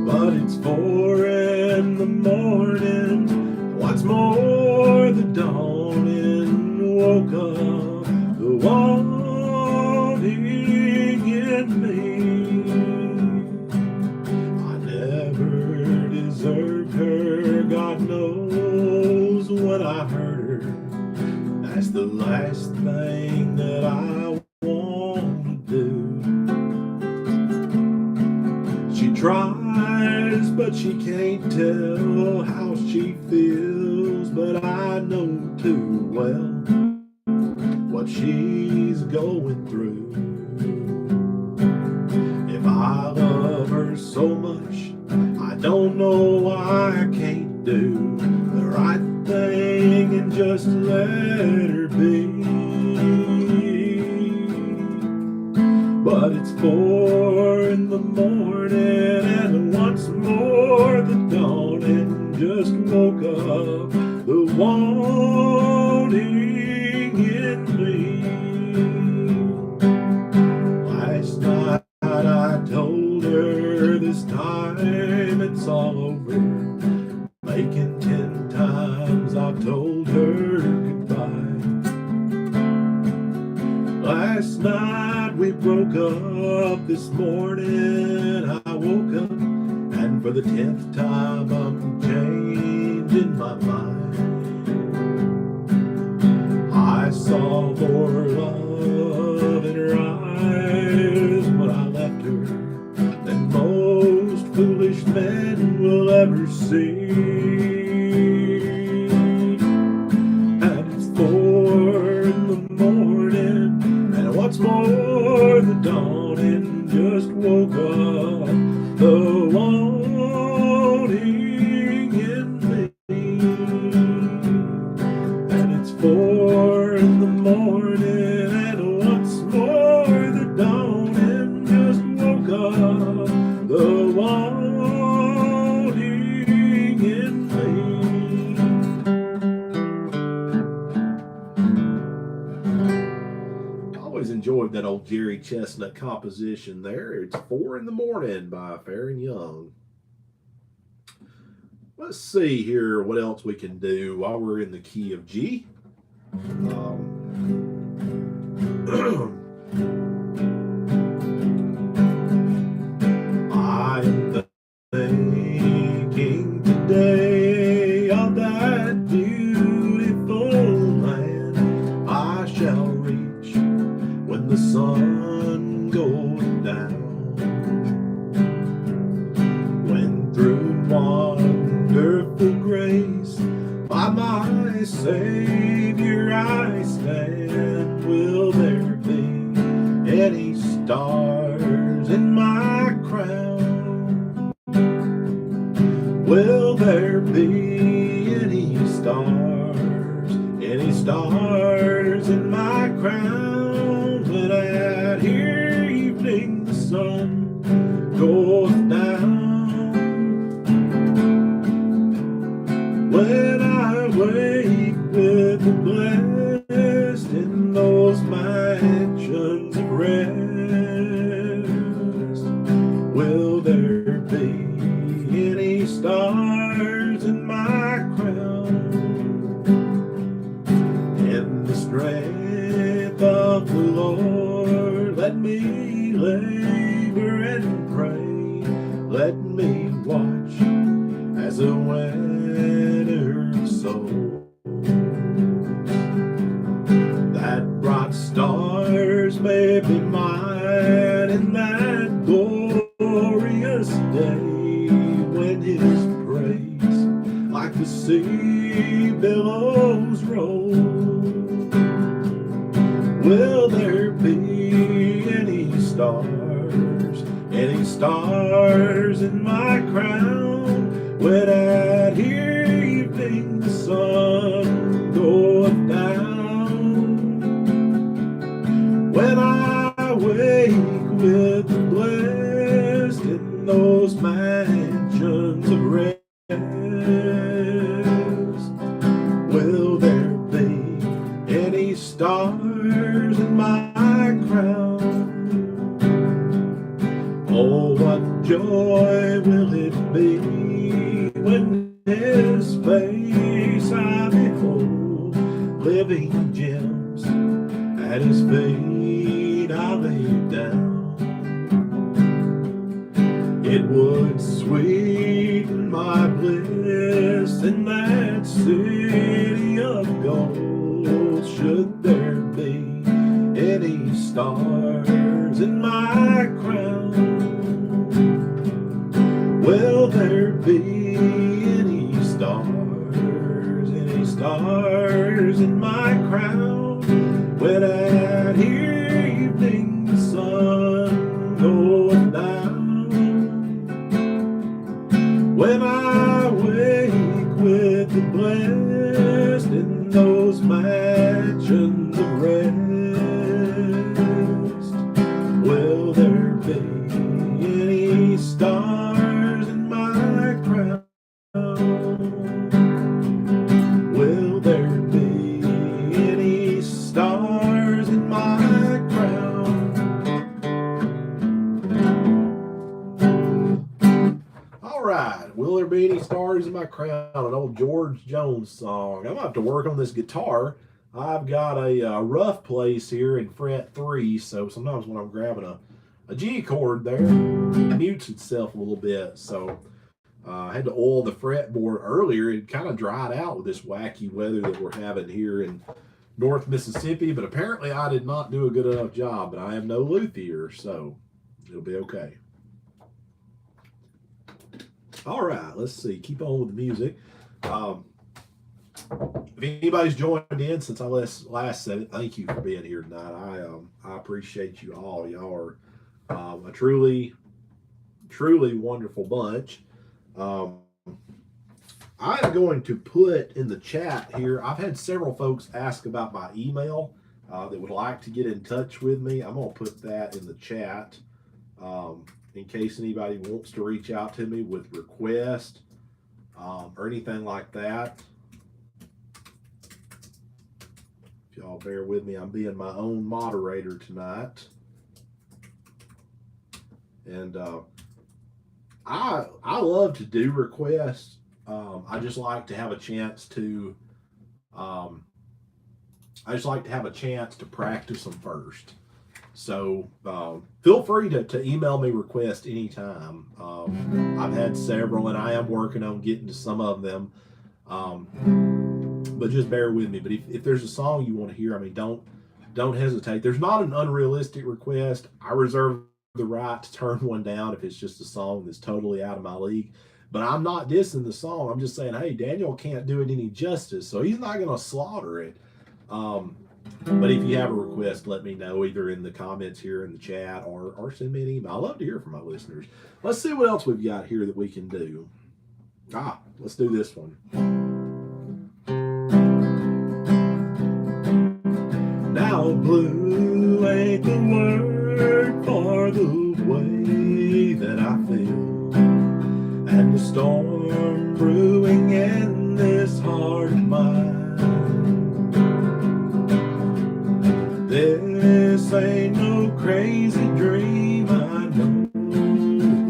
But it's 4 in the morning, what's more, the dawning woke up the wanting in me. I never deserved her, God knows when I heard her. That's the last thing that I want to do. She tries, but she can't tell how she feels, but I know too well what she's going through. If I love her so much, I don't know why I can't do the right thing and just let her be. But it's 4 in the morning, and once more the dawning just woke up the wanting in me. Last night I told her this time it's all over, making 10 times I've told her goodbye. Last night we broke up, this morning I woke up, and for the 10th time I'm changing my mind. I saw more love in her eyes when I left her than most foolish men will ever see. And it's 4 in the morning, and what's more, the dawning just woke up the wanting in me. And it's 4 in the morning, and once more the dawning just woke up the wanting in me. I always enjoyed that old Jerry Chestnut composition there. It's 4 in the morning by Faron Young. Let's see here what else we can do while we're in the key of G. I'm thinking today of that beautiful land I shall reach when the sun goes down. When through wonderful grace by my Savior I stand, will there be any stars in my crown? Will there be any stars in my crown? When at evening the sun goes down, when I wake with the blessed in those mansions of rest, will there be any stars in my crown? In the strength of the Lord, let me labor and pray. Let me watch as a winner soul, that bright stars may be mine in that glorious day, when His praise like the sea billows roll. Will there be any stars in my crown? When at evening the sun goeth down, when I wake with the blessed in those mansions of rest, will there be living gems. At his feet I laid down. It would sweeten my bliss in that city of gold. Should there be any stars in my crown? Will there be any stars in my crown? When I hear evening sun going down, when I wake with the blessed in those mansions of rest, will there be any stars in my crown? Will there be any stars in my crown? All right, will there be any stars in my crown? An old George Jones song. I'm gonna have to work on this guitar. I've got a rough place here in fret 3, so sometimes when I'm grabbing a G chord there, it mutes itself a little bit. So I had to oil the fretboard earlier. It kind of dried out with this wacky weather that we're having here in North Mississippi, but apparently I did not do a good enough job, but I am no luthier, so it'll be okay. All right, let's see. Keep on with the music. If anybody's joined in since I last said it, thank you for being here tonight. I appreciate you all. Y'all are a truly wonderful bunch. I'm going to put in the chat here. I've had several folks ask about my email that would like to get in touch with me. I'm going to put that in the chat in case anybody wants to reach out to me with requests or anything like that. If y'all bear with me, I'm being my own moderator tonight. And I love to do requests. I just like to have a chance to practice them first. So feel free to email me requests anytime. I've had several, and I am working on getting to some of them. But just bear with me. But if there's a song you want to hear, I mean, don't hesitate. There's not an unrealistic request. I reserve the right to turn one down if it's just a song that's totally out of my league. But I'm not dissing the song. I'm just saying, hey, Daniel can't do it any justice, so he's not going to slaughter it. But if you have a request, let me know either in the comments here in the chat or send me an email. I love to hear from my listeners. Let's see what else we've got here that we can do. Let's do this one. Now blue ain't the word for the way that I feel, and the storm brewing in this heart of mine. This ain't no crazy dream, I know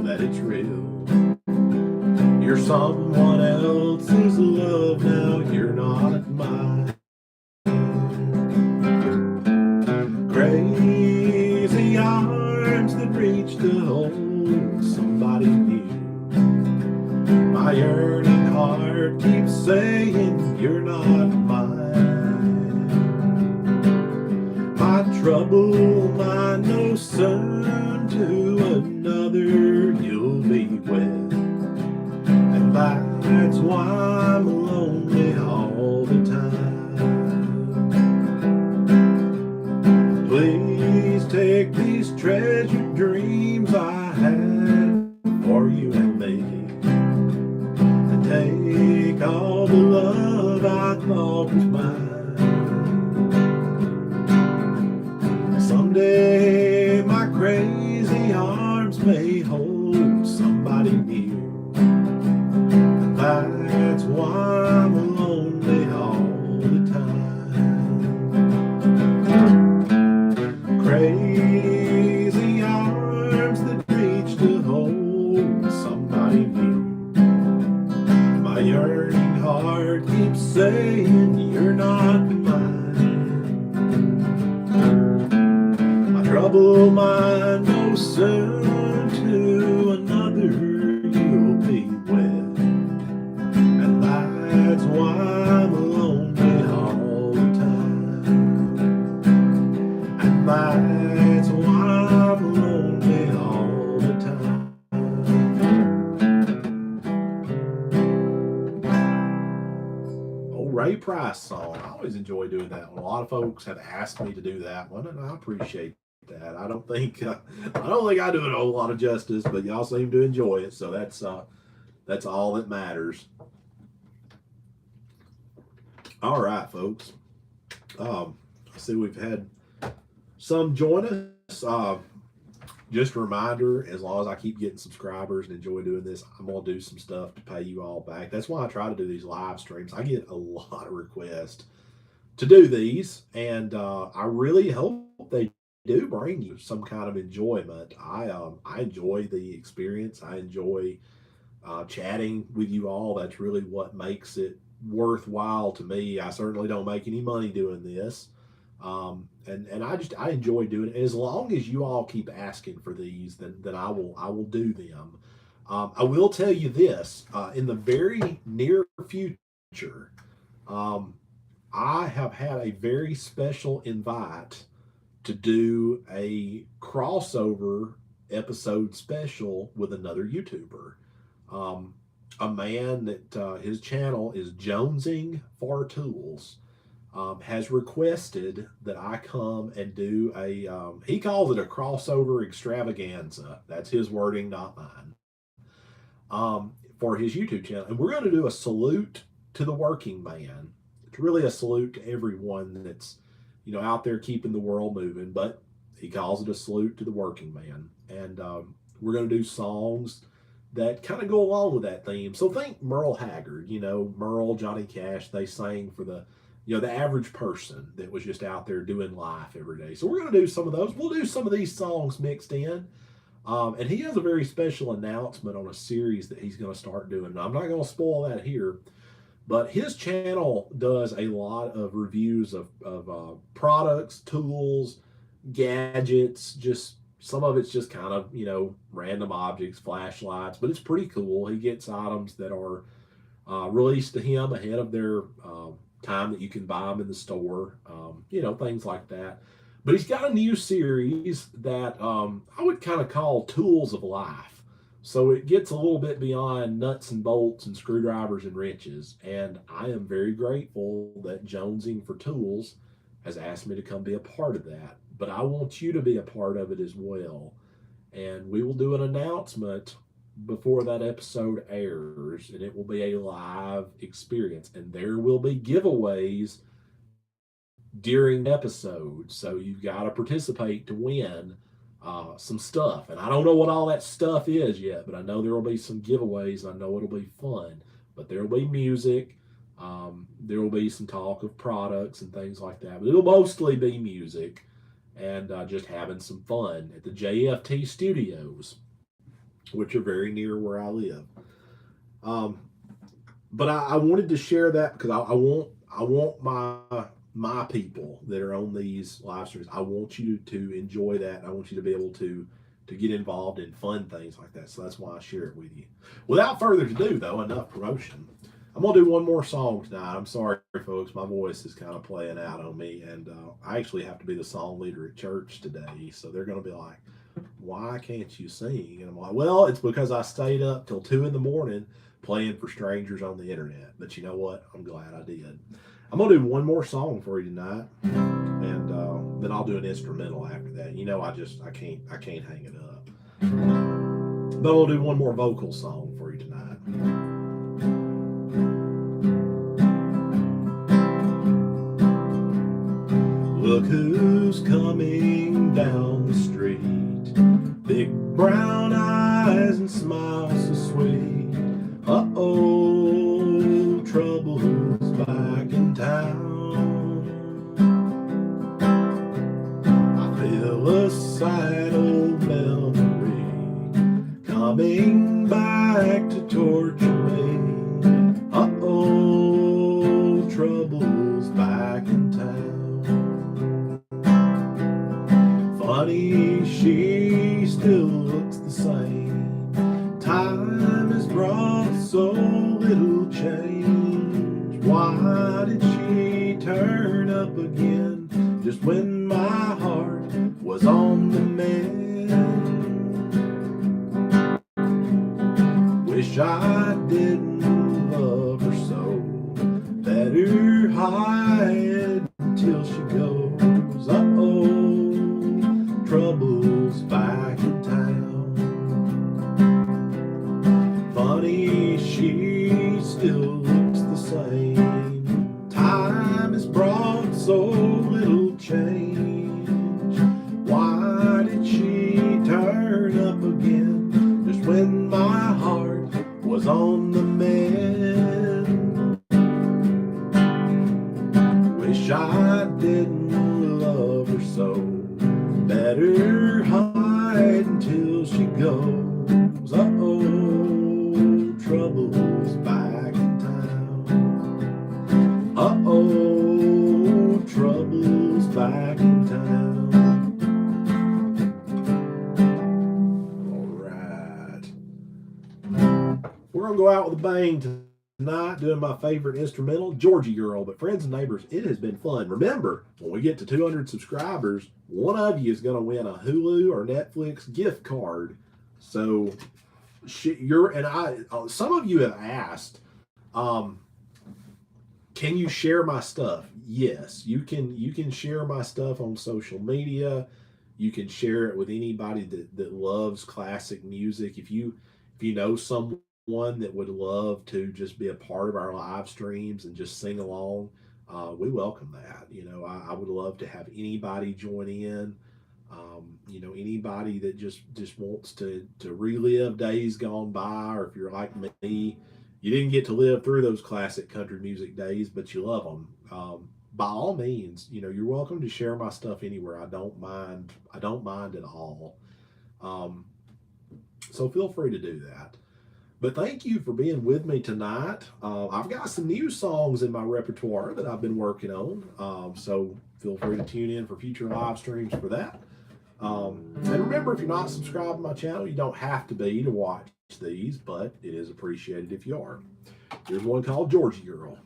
that it's real. You're someone else's love now, you're not mine. Crazy arms that reach to hold somebody new. My yearning heart keeps saying you're not mine. My trouble I know soon to another you'll be with, and that's why I'm lonely all the time. Please take these treasured dreams I had for you and me, and take all the love I thought was mine. Someday my crazy arms may hold somebody near, and that's why I'm lonely all the time. Crazy arms that reach to hold somebody near. My yearning heart keeps saying you're not mine. troubled mind goes soon to another, you'll be wed. And that's why I'm lonely all the time. And that's why I'm lonely all the time. Old Ray Price song. I always enjoy doing that one. A lot of folks have asked me to do that one, and I appreciate that. I don't think I do it a whole lot of justice, but y'all seem to enjoy it, so that's all that matters. All right, folks. I see we've had some join us. Just a reminder, as long as I keep getting subscribers and enjoy doing this, I'm going to do some stuff to pay you all back. That's why I try to do these live streams. I get a lot of requests to do these, and I really hope they do bring you some kind of enjoyment. I enjoy the experience. I enjoy chatting with you all. That's really what makes it worthwhile to me. I certainly don't make any money doing this. And I enjoy doing it. As long as you all keep asking for these, then I will do them. I will tell you this, in the very near future, I have had a very special invite to do a crossover episode special with another YouTuber. A man that his channel is Jonesing for Tools. Has requested that I come and do he calls it a crossover extravaganza. That's his wording, not mine. For his YouTube channel. And we're going to do a salute to the working man. It's really a salute to everyone that's, out there keeping the world moving, but he calls it a salute to the working man. And we're going to do songs that kind of go along with that theme. So think Merle Haggard, Merle, Johnny Cash, they sang for the average person that was just out there doing life every day. So we're going to do some of those. We'll do some of these songs mixed in. And he has a very special announcement on a series that he's going to start doing. And I'm not going to spoil that here, but his channel does a lot of reviews of products, tools, gadgets, just some of it's just kind of, random objects, flashlights, but it's pretty cool. He gets items that are released to him ahead of their time that you can buy them in the store, things like that. But he's got a new series that I would kind of call Tools of Life. So it gets a little bit beyond nuts and bolts and screwdrivers and wrenches. And I am very grateful that Jonesing for Tools has asked me to come be a part of that. But I want you to be a part of it as well. And we will do an announcement before that episode airs, and it will be a live experience, and there will be giveaways during the episode, so you've got to participate to win some stuff. And I don't know what all that stuff is yet, but I know there will be some giveaways. I know it'll be fun, but there will be music. There will be some talk of products and things like that, but it'll mostly be music and just having some fun at the JFT Studios, which are very near where I live. But I wanted to share that because I want my people that are on these live streams, I want you to enjoy that. I want you to be able to get involved in fun things like that. So that's why I share it with you. Without further ado, though, enough promotion. I'm going to do one more song tonight. I'm sorry, folks. My voice is kind of playing out on me. And I actually have to be the song leader at church today. So they're going to be like, why can't you sing? And I'm like, well, it's because I stayed up till 2 a.m. playing for strangers on the internet. But you know what? I'm glad I did. I'm going to do one more song for you tonight. And then I'll do an instrumental after that. I can't hang it up. But I'll do one more vocal song for you tonight. Look who's coming down the street. Big brown eyes and smiles so sweet. Uh-oh, trouble's back in town. I feel a sad old memory coming back to torture me. Uh-oh, trouble's back in town. Funny Funny, she still looks the same. Time has brought so little change. Why did she turn up again just when my heart was on the mend? Wish I didn't love her so. Better hide till she goes. Uh-oh, trouble's back in town. Funny, she still looks the same. Time has brought so little change. Why did she turn up again just when my heart was on the mend? Wish I didn't love her so. Better hide until she goes. Uh-oh, trouble's back in town. Uh-oh, trouble's back in town. All right. We're going to go out with a bang tonight doing my favorite instrumental, Georgie Girl. But friends and neighbors, it has been fun. Remember, when we get to 200 subscribers, one of you is going to win a Hulu or Netflix gift card. So some of you have asked, can you share my stuff? Yes, you can share my stuff on social media. You can share it with anybody that loves classic music. If you know someone that would love to just be a part of our live streams and just sing along, we welcome that. I would love to have anybody join in. Anybody that just wants to relive days gone by, or if you're like me, you didn't get to live through those classic country music days, but you love them. By all means, you're welcome to share my stuff anywhere. I don't mind at all. So feel free to do that. But thank you for being with me tonight. I've got some new songs in my repertoire that I've been working on. So feel free to tune in for future live streams for that. And remember, if you're not subscribed to my channel, you don't have to be to watch these, but it is appreciated if you are. Here's one called Georgie Girl.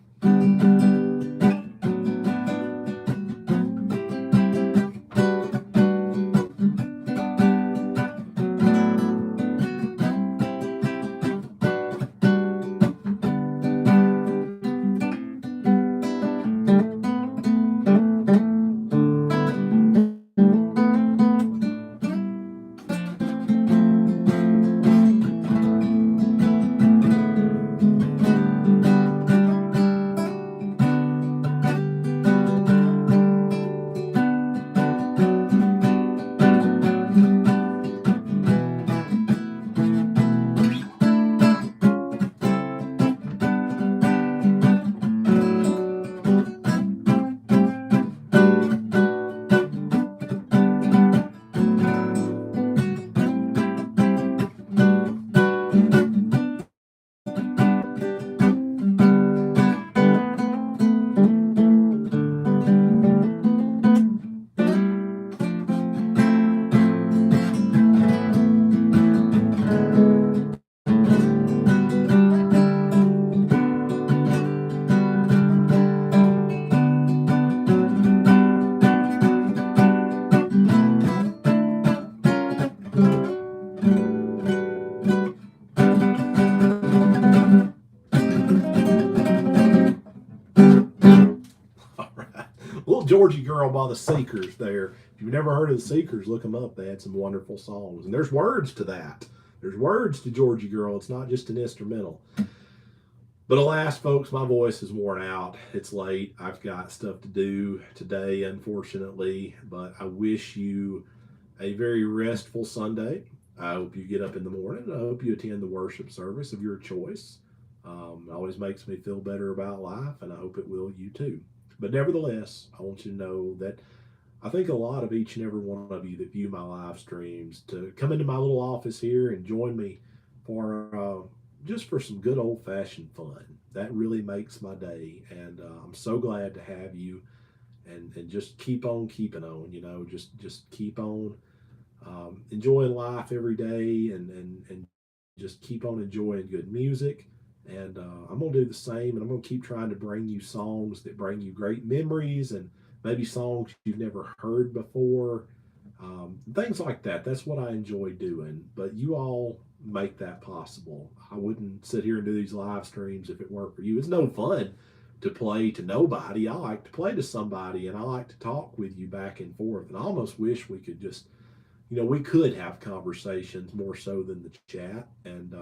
Georgie Girl by the Seekers there. If you've never heard of the Seekers, look them up. They had some wonderful songs. And there's words to that. There's words to Georgie Girl. It's not just an instrumental. But alas, folks, my voice is worn out. It's late. I've got stuff to do today, unfortunately. But I wish you a very restful Sunday. I hope you get up in the morning. I hope you attend the worship service of your choice. It always makes me feel better about life, and I hope it will you too. But nevertheless, I want you to know that I think a lot of each and every one of you that view my live streams to come into my little office here and join me for just for some good old-fashioned fun. That really makes my day, and I'm so glad to have you. And just keep on keeping on. Just keep on enjoying life every day and just keep on enjoying good music. And I'm going to do the same, and I'm going to keep trying to bring you songs that bring you great memories and maybe songs you've never heard before, things like that. That's what I enjoy doing. But you all make that possible. I wouldn't sit here and do these live streams if it weren't for you. It's no fun to play to nobody. I like to play to somebody, and I like to talk with you back and forth. And I almost wish we could just, we could have conversations more so than the chat. And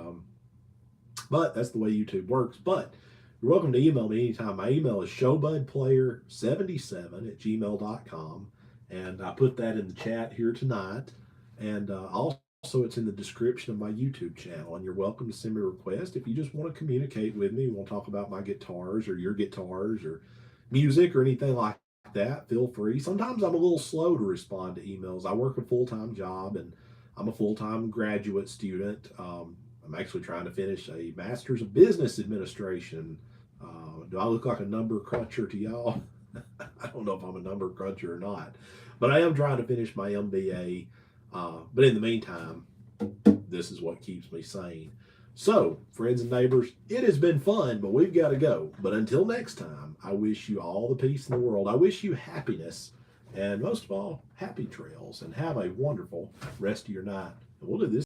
but that's the way YouTube works. But you're welcome to email me anytime. My email is showbudplayer77@gmail.com. And I put that in the chat here tonight. And also, it's in the description of my YouTube channel. And you're welcome to send me a request if you just want to communicate with me. You want to talk about my guitars or your guitars or music or anything like that. Feel free. Sometimes I'm a little slow to respond to emails. I work a full time job and I'm a full time graduate student. I'm actually trying to finish a master's of business administration. Do I look like a number cruncher to y'all? I don't know if I'm a number cruncher or not, but I am trying to finish my MBA. But in the meantime, this is what keeps me sane. So, friends and neighbors, it has been fun, but we've got to go. But until next time, I wish you all the peace in the world. I wish you happiness, and most of all, happy trails, and have a wonderful rest of your night. And we'll do this